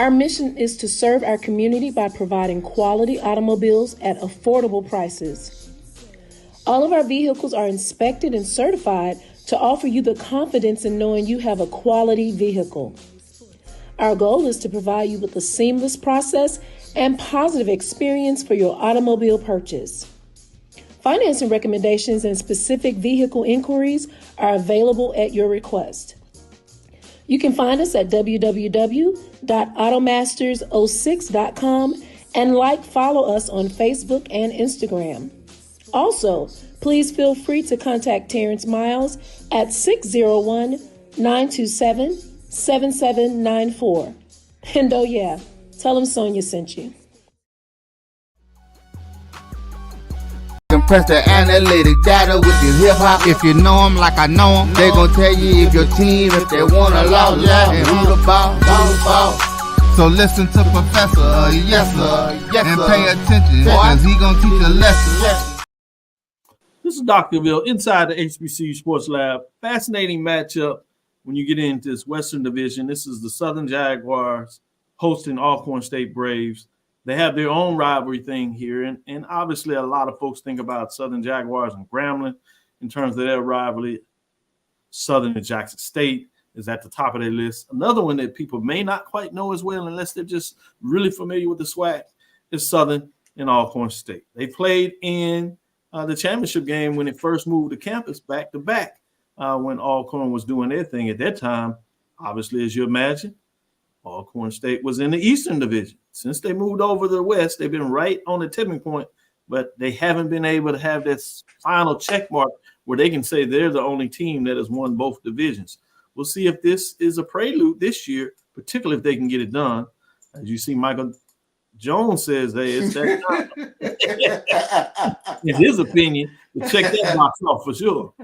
our mission is to serve our community by providing quality automobiles at affordable prices. All of our vehicles are inspected and certified to offer you the confidence in knowing you have a quality vehicle. Our goal is to provide you with a seamless process and positive experience for your automobile purchase. Financing recommendations and specific vehicle inquiries are available at your request. You can find us at www.automasters06.com and follow us on Facebook and Instagram. Also, please feel free to contact Terrence Miles at 601-927-7794. And oh yeah, tell him Sonia sent you. Compress the analytic data with your hip hop. If you know them like I know them, they gon' tell you if your team, if they wanna lose, and who the ball. So listen to Professor, yes sir, and pay attention, cause he gon' teach a lesson. This is Dr. Bill inside the HBCU Sports Lab. Fascinating matchup when you get into this Western Division. This is the Southern Jaguars hosting Alcorn State Braves. They have their own rivalry thing here, and obviously a lot of folks think about Southern Jaguars and Grambling in terms of their rivalry. Southern and Jackson State is at the top of their list. Another one that people may not quite know as well unless they're just really familiar with the SWAC is Southern and Alcorn State. They played in the championship game when it first moved to campus back-to-back when Alcorn was doing their thing at that time. Obviously, as you imagine, Alcorn State was in the Eastern Division. Since they moved over to the West, they've been right on the tipping point, but they haven't been able to have that final check mark where they can say they're the only team that has won both divisions. We'll see if this is a prelude this year, particularly if they can get it done. As you see, Michael Jones says, hey, it's that time. In his opinion, to check that box off for sure.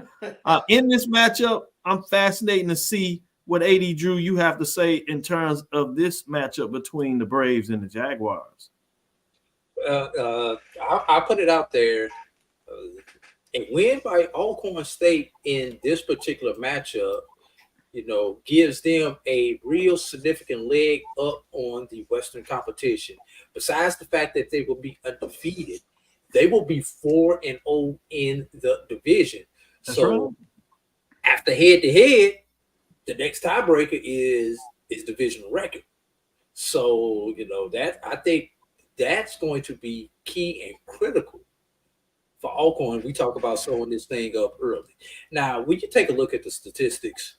In this matchup, I'm fascinated to see what AD Drew you have to say in terms of this matchup between the Braves and the Jaguars. I'll put it out there. A win by Alcorn State in this particular matchup, gives them a real significant leg up on the Western competition. Besides the fact that they will be undefeated, they will be 4-0 in the division. That's so right. After head-to-head, the next tiebreaker is divisional record. So, that I think that's going to be key and critical for Alcorn. We talk about sewing this thing up early. Now, we can take a look at the statistics.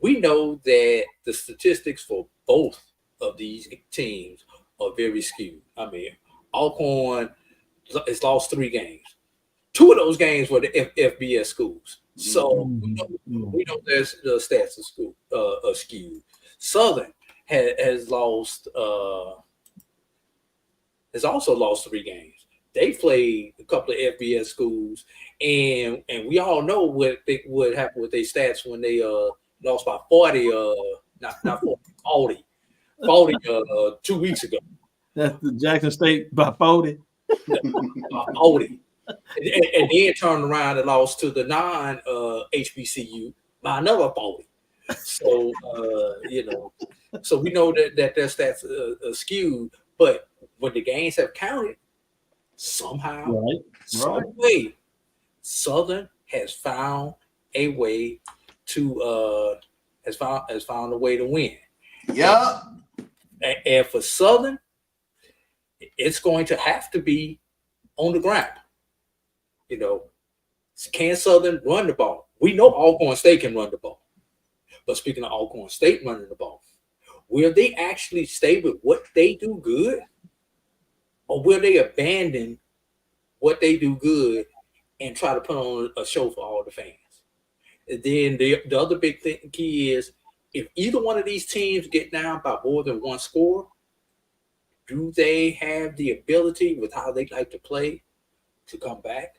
We know that the statistics for both of these teams are very skewed. I mean, Alcorn has lost 3 games. 2 of those games were the FBS schools. So we know there's the stats are skewed. Southern has lost has also lost 3 games. They played a couple of FBS schools, and we all know what happened with their stats when they lost by 40, not 40, 2 weeks ago. That's the Jackson State by 40. By 40. And then turned around and lost to the non-HBCU by another 40. So, so we know that their stats are skewed, but when the games have counted, somehow, some way, Southern has found a way to has found a way to win. Yeah. And for Southern, it's going to have to be on the ground. Can Southern run the ball? We know Alcorn State can run the ball. But speaking of Alcorn State running the ball, will they actually stay with what they do good? Or will they abandon what they do good and try to put on a show for all the fans? And then the other big key is, if either one of these teams get down by more than 1 score, do they have the ability with how they like to play to come back?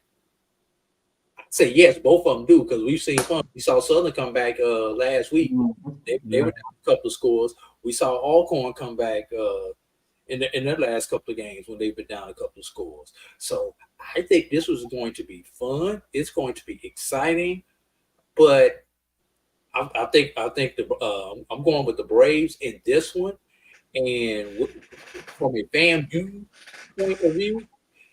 I'd say yes, both of them do, because we've seen fun. We saw Southern come back last week. They were down a couple of scores. We saw Alcorn come back in their last couple of games when they've been down a couple of scores. So I think this was going to be fun. It's going to be exciting, but I think I'm going with the Braves in this one. And from a FAMU point of view,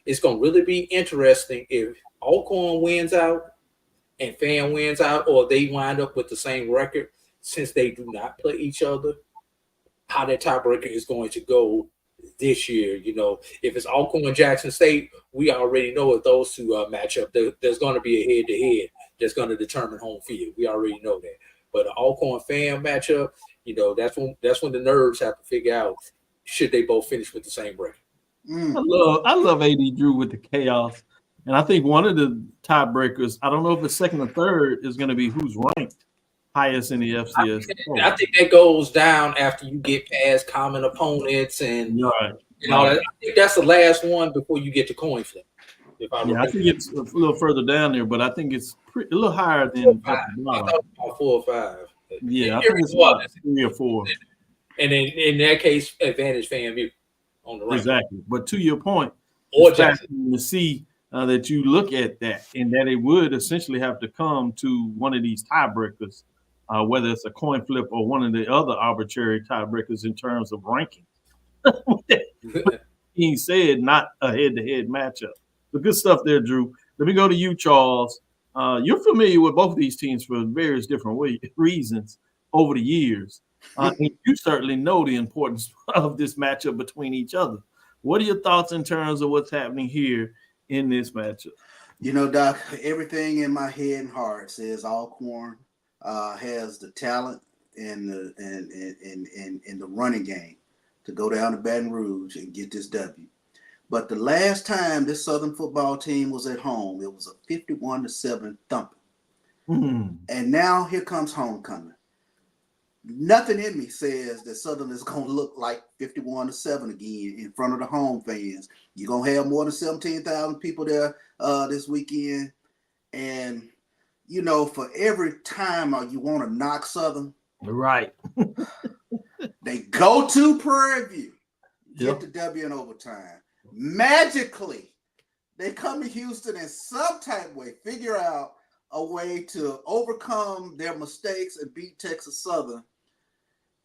it's going to really be interesting if Alcorn wins out and FAM wins out, or they wind up with the same record, since they do not play each other, how that tiebreaker is going to go this year. If it's Alcorn and Jackson State, we already know if those two match up, there's going to be a head-to-head that's going to determine home field. We already know that. But an Alcorn FAM matchup, that's when the nerves have to figure out, should they both finish with the same record. I love AD Drew with the chaos. And I think one of the tiebreakers, I don't know if it's second or third, is going to be who's ranked highest in the FCS. I think that goes down after you get past common opponents and I think that's the last one before you get to coin flip. I think it's a little further down there, but I think it's a little higher than I thought about 4 or 5. Yeah, I think it's about 3 or 4. And then in that case, advantage FAMU on the right. Exactly. But to your point, or Jackson, to see that you look at that, and that it would essentially have to come to one of these tiebreakers, whether it's a coin flip or one of the other arbitrary tiebreakers in terms of ranking. Being said, not a head-to-head matchup. The good stuff there, Drew. Let me go to you, Charles. You're familiar with both of these teams for various different reasons over the years. And you certainly know the importance of this matchup between each other. What are your thoughts in terms of what's happening here in this matchup? Doc, everything in my head and heart says Alcorn has the talent in the running game to go down to Baton Rouge and get this W. But the last time this Southern football team was at home, it was a 51-7 thumping. And now here comes homecoming. Nothing in me says that Southern is going to look like 51-7 again in front of the home fans. You're going to have more than 17,000 people there this weekend. And, you know, for every time you want to knock Southern, right, they go to Prairie View, get the W in overtime. Magically, they come to Houston in some type of way, figure out a way to overcome their mistakes and beat Texas Southern.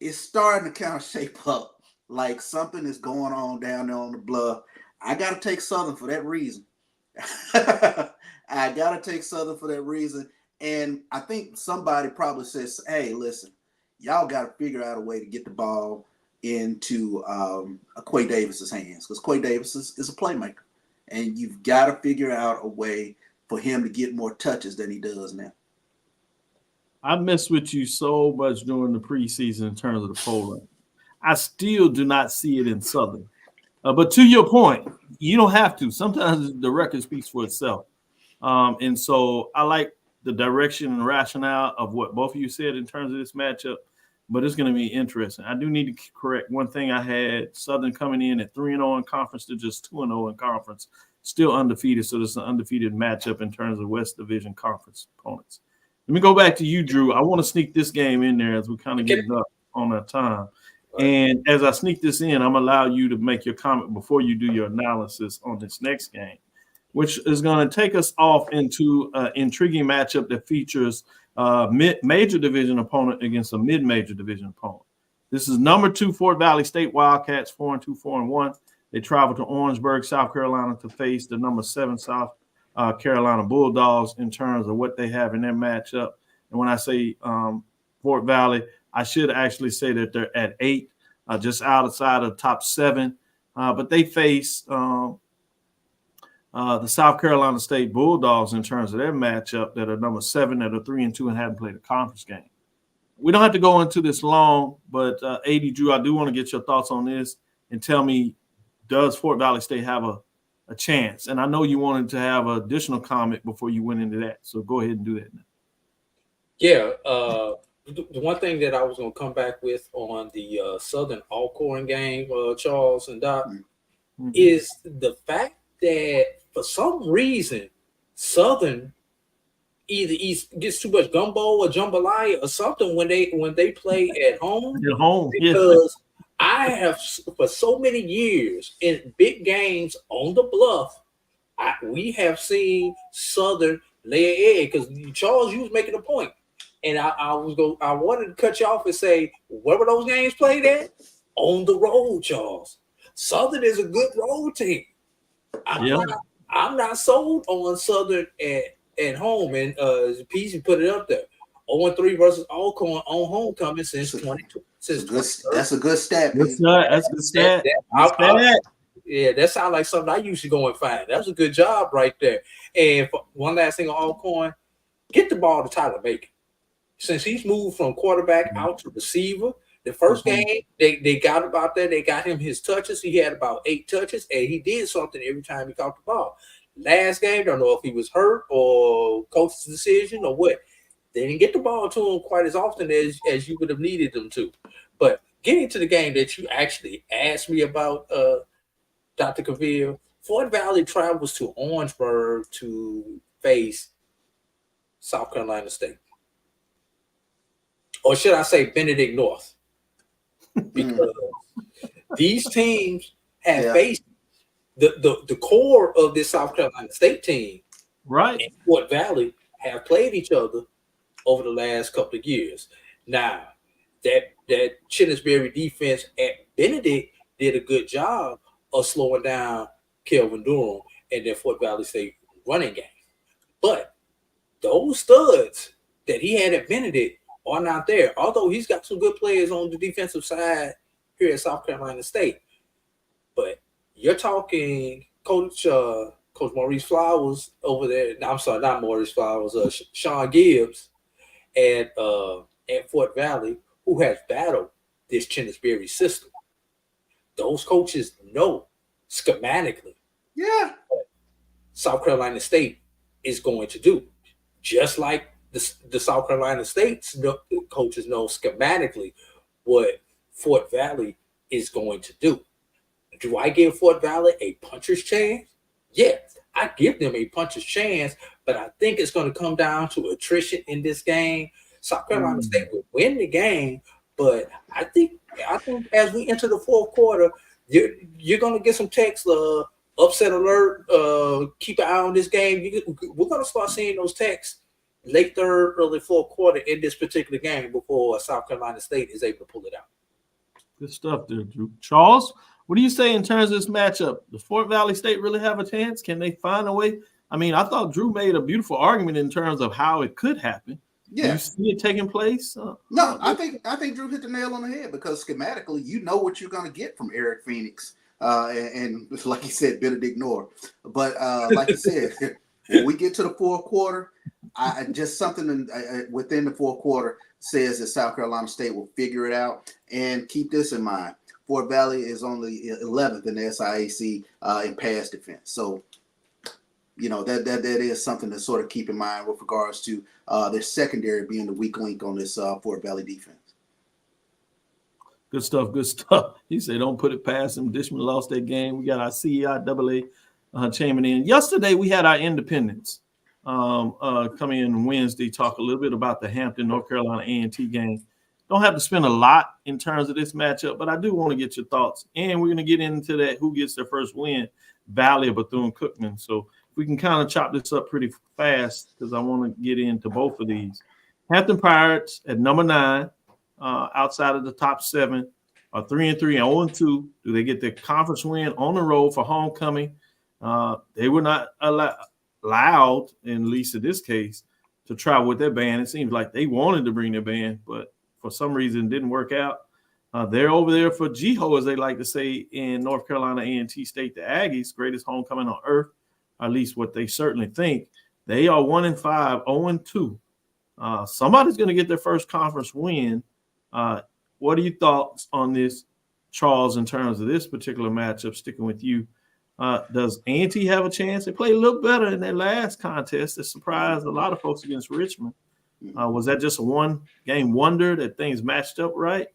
It's starting to kind of shape up like something is going on down there on the bluff. I got to take Southern for that reason. I got to take Southern for that reason. And I think somebody probably says, hey, listen, y'all got to figure out a way to get the ball into Quay Davis's hands, because Quay Davis is a playmaker. And you've got to figure out a way for him to get more touches than he does now. I messed with you so much during the preseason in terms of the polling. I still do not see it in Southern. But to your point, you don't have to. Sometimes the record speaks for itself. And so I like the direction and rationale of what both of you said in terms of this matchup, but it's going to be interesting. I do need to correct one thing. I had Southern coming in at 3-0 in conference to just 2-0 in conference, still undefeated. So this is an undefeated matchup in terms of West Division Conference opponents. Let me go back to you, Drew. I want to sneak this game in there as we kind of get up on our time. And as I sneak this in, I'm going to allow you to make your comment before you do your analysis on this next game, which is going to take us off into an intriguing matchup that features a major division opponent against a mid-major division opponent. This is number 2 Fort Valley State Wildcats, 4-2, 4-1. They travel to Orangeburg, South Carolina to face the number 7 South Carolina Bulldogs in terms of what they have in their matchup. And when I say Fort Valley, I should actually say that they're at 8, just outside of the top 7. But they face the South Carolina State Bulldogs in terms of their matchup that are number 7, that are 3-2 and haven't played a conference game. We don't have to go into this long, but AD Drew, I do want to get your thoughts on this and tell me, does Fort Valley State have a chance? And I know you wanted to have an additional comment before you went into that, so go ahead and do that now. Yeah, the one thing that I was going to come back with on the Southern Alcorn game, Charles and Doc, is the fact that for some reason Southern either gets too much gumbo or jambalaya or something when they play at home. At home, because I have for so many years in big games on the bluff, we have seen Southern lay an egg. Because Charles, you was making a point, and I wanted to cut you off and say, where were those games played at? On the road, Charles. Southern is a good road team. I'm not sold on Southern at home, and PZ put it up there. 0-3 versus Alcorn on homecoming since 22. That's a good stat. That's a good stat. Yeah, that sounds like something I used to go and find. That was a good job right there. And one last thing on Alcorn, get the ball to Tyler Bacon. Since he's moved from quarterback out to receiver, the first game they got about that. They got him his touches. He had about 8 touches, and he did something every time he caught the ball. Last game, don't know if he was hurt or coach's decision or what. They didn't get the ball to him quite as often as you would have needed them to. But getting to the game that you actually asked me about, Dr. Cavil, Fort Valley travels to Orangeburg to face South Carolina State. Or should I say Benedict North? Because these teams have faced the core of this South Carolina State team, right? And Fort Valley have played each other over the last couple of years. Now, that Chinnisberry defense at Benedict did a good job of slowing down Kelvin Durham and their Fort Valley State running game. But those studs that he had at Benedict are not there, although he's got some good players on the defensive side here at South Carolina State. But you're talking Coach Maurice Flowers over there. No, I'm sorry, not Maurice Flowers. Sean Gibbs at Fort Valley, who has battled this Chennis Berry system. Those coaches know schematically what South Carolina State is going to do. Just like the South Carolina State coaches know schematically what Fort Valley is going to do. Do I give Fort Valley a puncher's chance? Yes, I give them a puncher's chance, but I think it's going to come down to attrition in this game. South Carolina State will win the game, but I think as we enter the fourth quarter, you're going to get some text, upset alert, keep an eye on this game. We're going to start seeing those texts late third, early fourth quarter in this particular game before South Carolina State is able to pull it out. Good stuff there, Drew. Charles, what do you say in terms of this matchup? Does Fort Valley State really have a chance? Can they find a way? I mean, I thought Drew made a beautiful argument in terms of how it could happen. Yeah. Do you see it taking place? No, I think Drew hit the nail on the head because schematically, you know what you're going to get from Eric Phoenix. And like he said, Benedict Noor. But like you said, when we get to the fourth quarter, I just something within the fourth quarter says that South Carolina State will figure it out. And keep this in mind. Fort Valley is only 11th in the SIAC in pass defense. So, you know, that is something to sort of keep in mind with regards to their secondary being the weak link on this Fort Valley defense. Good stuff, good stuff. He said, don't put it past them. Dishman lost that game. We got our CEI AA chiming in. Yesterday, we had our independents coming in Wednesday, talk a little bit about the Hampton, North Carolina A&T game. Don't have to spend a lot in terms of this matchup, but I do want to get your thoughts. And we're going to get into that who gets their first win, Valley or Bethune-Cookman. So we can kind of chop this up pretty fast because I want to get into both of these. Hampton Pirates at number 9, outside of the top 7, are 3-3 and 0-2. Do they get their conference win on the road for homecoming? They were not allowed, at least in this case, to travel with their band. It seems like they wanted to bring their band, but for some reason it didn't work out. They're over there for GEHO, as they like to say in North Carolina A&T State, the Aggies, greatest homecoming on earth, at least what they certainly think. They are 1-5, 0-2. Somebody's going to get their first conference win. What are your thoughts on this, Charles, in terms of this particular matchup, sticking with you? Does A&T have a chance? They played a little better in their last contest that surprised a lot of folks against Richmond. Was that just a one-game wonder that things matched up right?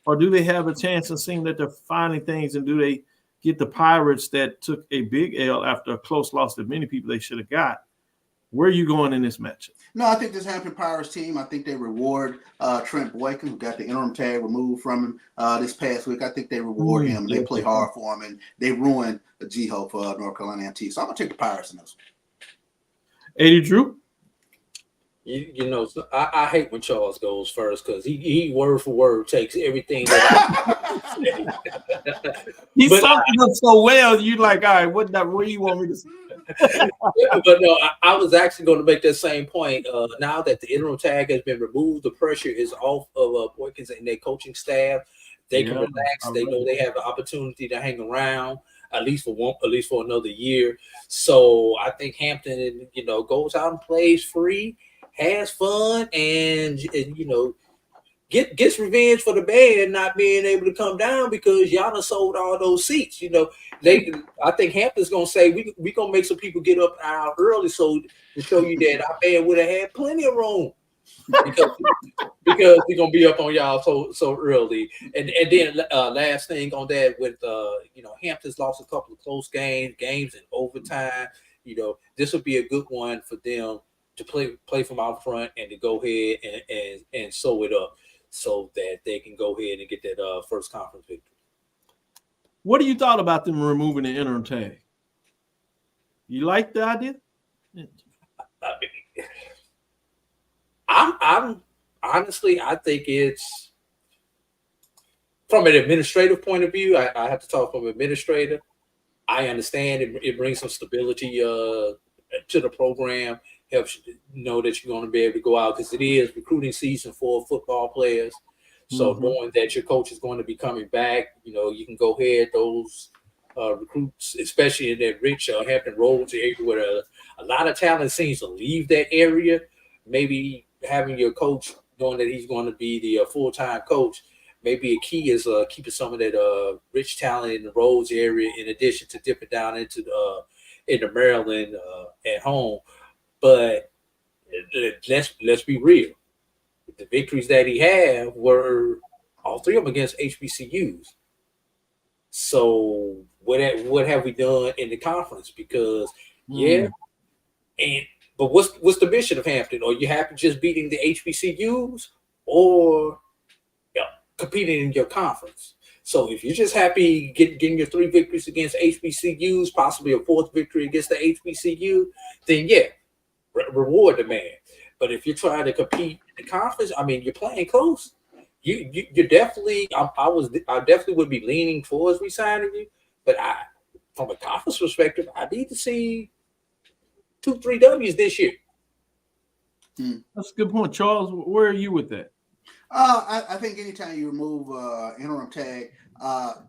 Or do they have a chance of seeing that they're finding things, and do they get the Pirates that took a big L after a close loss that many people they should have got? Where are you going in this matchup? No, I think this Hampton Pirates team, I think they reward Trent Boykin, who got the interim tag removed from him this past week. I think they reward him, and they play hard for him, and they ruin the GEHO for North Carolina A&T. So I'm going to take the Pirates in this one. 80 Drew? You know, I hate when Charles goes first because he word for word takes everything that He summed it up so well. You like, all right, what do you want me to say? But no, I was actually going to make that same point. Now that the interim tag has been removed, the pressure is off of Boykins and their coaching staff. They can relax. They know they have the opportunity to hang around at least for another year. So I think Hampton, you know, goes out and plays free, has fun, and you know, gets revenge for the band not being able to come down because y'all done sold all those seats. You know, I think Hampton's gonna say we gonna make some people get up out early so to show you that our band would have had plenty of room because we're gonna be up on y'all so early. And then last thing on that with you know, Hampton's lost a couple of close games in overtime. You know, this would be a good one for them to play from out front and to go ahead and sew it up so that they can go ahead and get that first conference victory. What do you thought about them removing the interim tag? You like the idea? I'm honestly, I think it's from an administrative point of view. I have to talk from an administrator. I understand it brings some stability to the program. Helps you know that you're going to be able to go out because it is recruiting season for football players. So knowing that your coach is going to be coming back, you know, you can go ahead those recruits, especially in that rich Hampton Roads area where a lot of talent seems to leave that area. Maybe having your coach knowing that he's going to be the full-time coach, maybe a key is keeping some of that rich talent in the Rhodes area, in addition to dipping down into Maryland at home. But let's be real. The victories that he had were all three of them against HBCUs. So what have we done in the conference? Because but what's the mission of Hampton? Are you happy just beating the HBCUs or competing in your conference? So if you're just happy getting your 3 victories against HBCUs, possibly a 4th victory against the HBCU, then reward the man. But if you're trying to compete in the conference, I mean, you're playing close. You're definitely. I definitely would be leaning towards resigning you. But from a conference perspective, I need to see 2-3 W's this year. That's a good point, Charles. Where are you with that? I think anytime you remove interim tag,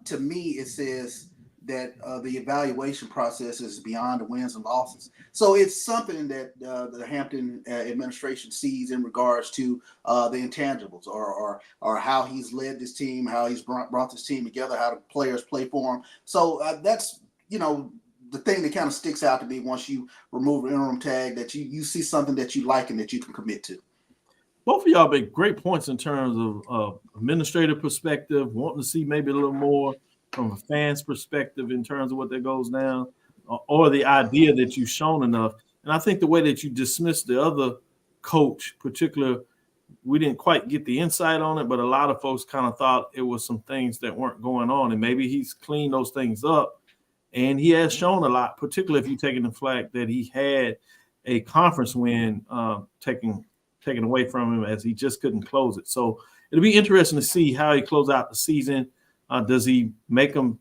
to me it says that the evaluation process is beyond the wins and losses. So it's something that the Hampton administration sees in regards to the intangibles, or how he's led this team, how he's brought this team together, how the players play for him. So that's the thing that kind of sticks out to me once you remove an interim tag, that you see something that you like and that you can commit to. Both of y'all make great points in terms of administrative perspective, wanting to see maybe a little more from a fan's perspective in terms of what that goes down, or the idea that you've shown enough. And I think the way that you dismissed the other coach, particular, we didn't quite get the insight on it, but a lot of folks kind of thought it was some things that weren't going on, and maybe he's cleaned those things up. And he has shown a lot, particularly if you're taking the flag that he had a conference win taken away from him, as he just couldn't close it. So it'll be interesting to see how he closes out the season. Does he make them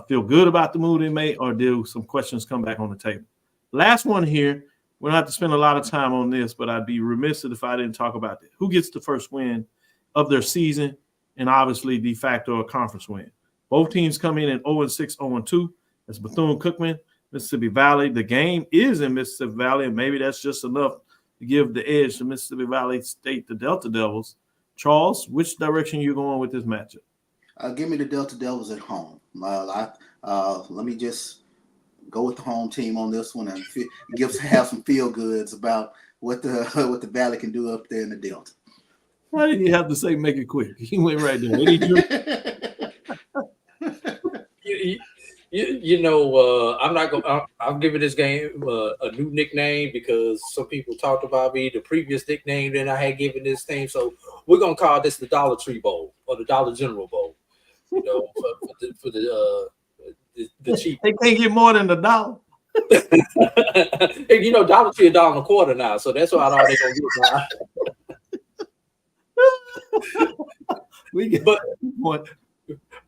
feel good about the move they made, or do some questions come back on the table? Last one here. We don't have to spend a lot of time on this, but I'd be remiss if I didn't talk about that. Who gets the first win of their season, and obviously de facto a conference win? Both teams come in at 0-6, 0-2. That's Bethune-Cookman, Mississippi Valley. The game is in Mississippi Valley, and maybe that's just enough to give the edge to Mississippi Valley State, the Delta Devils. Charles, which direction are you going with this matchup? Give me the Delta Devils at home. Let me just go with the home team on this one and have some feel goods about what the Valley can do up there in the Delta. Why did you have to say make it quick? He went right there. What did you I'm not going. I'm giving this game a new nickname because some people talked about me, the previous nickname that I had given this team. So we're gonna call this the Dollar Tree Bowl or the Dollar General Bowl. For the cheap. They can't get more than $1. Dollar Tree $1.25 now, so that's why they're gonna get it.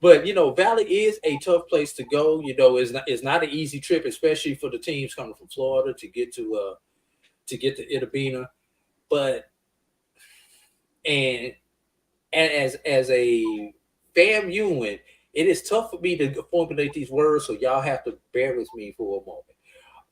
But Valley is a tough place to go. It's not an easy trip, especially for the teams coming from Florida to get to Itabena. But and as a FAMUan, it is tough for me to formulate these words, so y'all have to bear with me for a moment.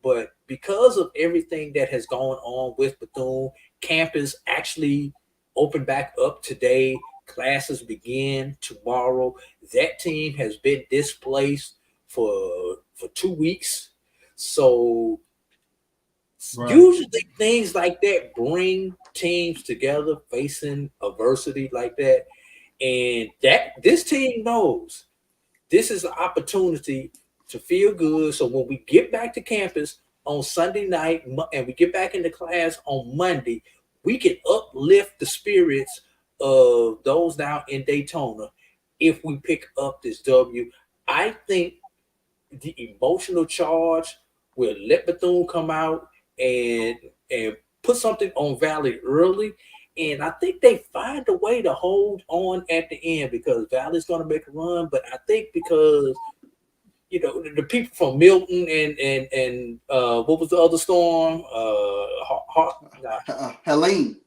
But because of everything that has gone on with Bethune, campus actually opened back up today. Classes begin tomorrow. That team has been displaced for 2 weeks. So usually things like that bring teams together facing adversity like that. And this team knows this is an opportunity to feel good. So when we get back to campus on Sunday night and we get back into class on Monday, we can uplift the spirits of those down in Daytona if we pick up this W. I think the emotional charge will let Bethune come out and put something on Valley early. And I think they find a way to hold on at the end because Valley's going to make a run. But I think because, the people from Milton and what was the other storm? Helene.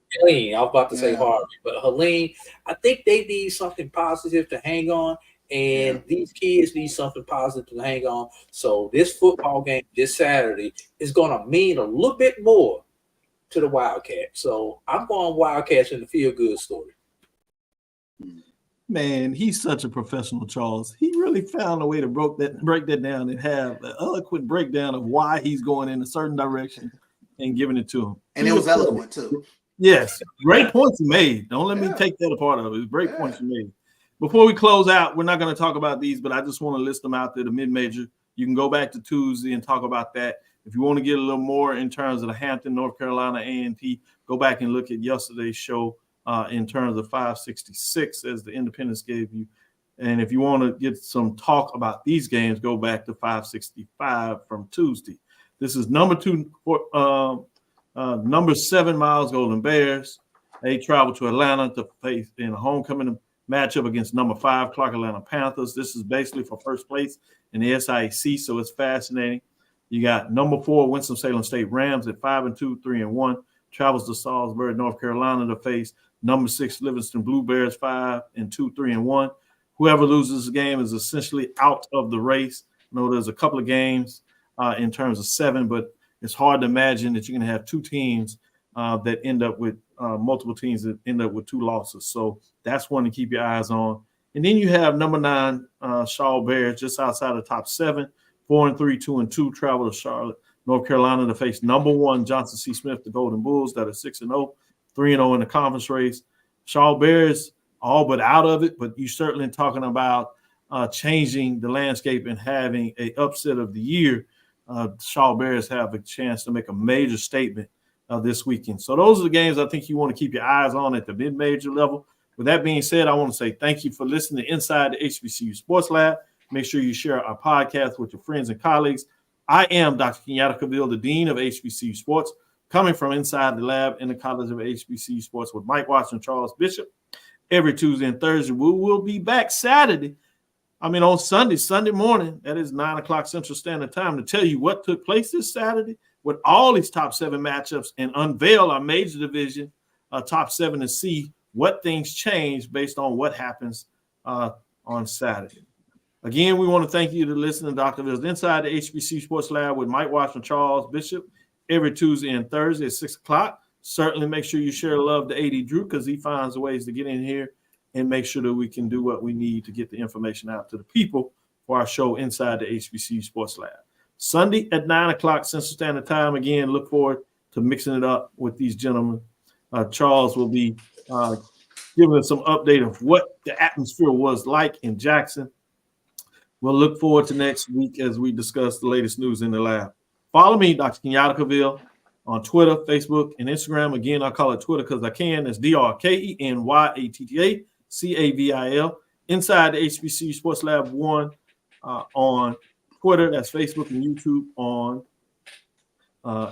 I was about to say Harvey, but Helene, I think they need something positive to hang on. And these kids need something positive to hang on. So this football game this Saturday is going to mean a little bit more to the Wildcats. So I'm going Wildcats in the feel-good story. Man, he's such a professional, Charles. He really found a way to break that down and have an eloquent breakdown of why he's going in a certain direction and giving it to him. And it was eloquent, too. Yes, great points he made. Don't let me take that apart of it. Great points he made. Before we close out, we're not going to talk about these, but I just want to list them out there, the mid-major. You can go back to Tuesday and talk about that. If you want to get a little more in terms of the Hampton, North Carolina A&T, go back and look at yesterday's show in terms of 566 as the Independence gave you. And if you want to get some talk about these games, go back to 565 from Tuesday. This is number 7 Miles Golden Bears. They travel to Atlanta to face in a homecoming matchup against number 5 Clark Atlanta Panthers. This is basically for first place in the SIAC, so it's fascinating. You got number 4 Winston-Salem State Rams at 5-2, 3-1. Travels to Salisbury, North Carolina to face number 6 Livingston Blue Bears, 5-2, 3-1. Whoever loses the game is essentially out of the race. I know there's a couple of games in terms of 7, but it's hard to imagine that you're going to have 2 teams that end up with multiple teams that end up with 2 losses. So that's one to keep your eyes on. And then you have number 9 Shaw Bears just outside the top 7, 4-3, 2-2, travel to Charlotte, North Carolina to face number 1 Johnson C. Smith, the Golden Bulls, that are 6-0, 3-0 in the conference race. Shaw Bears all but out of it, but you're certainly talking about changing the landscape and having an upset of the year. Shaw Bears have a chance to make a major statement this weekend. So those are the games I think you want to keep your eyes on at the mid-major level. With that being said, I want to say thank you for listening to Inside the HBCU Sports Lab. Make sure you share our podcast with your friends and colleagues. I am Dr. Kenyatta Cavil, the Dean of HBCU Sports, coming from inside the lab in the College of HBCU Sports with Mike Watson, Charles Bishop. Every Tuesday and Thursday, we will be back Sunday morning. That is 9 o'clock Central Standard Time to tell you what took place this Saturday with all these top 7 matchups and unveil our major division, top 7, and see what things change based on what happens on Saturday. Again, we want to thank you to listen to Dr. Ville's Inside the HBCU Sports Lab with Mike Watson, Charles Bishop, every Tuesday and Thursday at 6 o'clock. Certainly make sure you share love to AD Drew because he finds ways to get in here and make sure that we can do what we need to get the information out to the people for our show Inside the HBCU Sports Lab. Sunday at 9 o'clock Central Standard Time. Again, look forward to mixing it up with these gentlemen. Charles will be giving us some update of what the atmosphere was like in Jackson. We'll look forward to next week as we discuss the latest news in the lab. Follow me, Dr. Kenyatta Cavil, on Twitter, Facebook, and Instagram. Again, I call it Twitter because I can. It's DrKenyattaCavil. Inside the HBCU Sports Lab 1 on Twitter. That's Facebook and YouTube on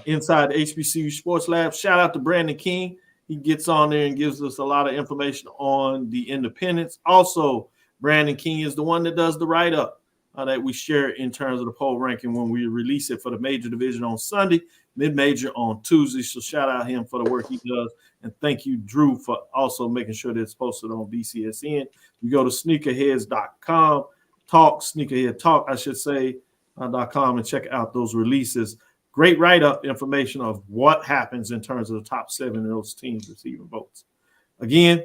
Inside the HBCU Sports Lab. Shout out to Brandon King. He gets on there and gives us a lot of information on the independents. Also, Brandon King is the one that does the write-up that we share in terms of the poll ranking when we release it for the major division on Sunday, mid-major on Tuesday. So shout out him for the work he does. And thank you, Drew, for also making sure that it's posted on BCSN. You go to sneakerheads.com, .com and check out those releases. Great write-up information of what happens in terms of the top 7 of those teams receiving votes. Again,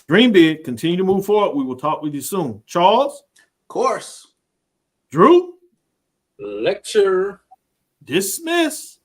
dream big, continue to move forward. We will talk with you soon. Charles? Of course. Drew? Lecture. Dismiss.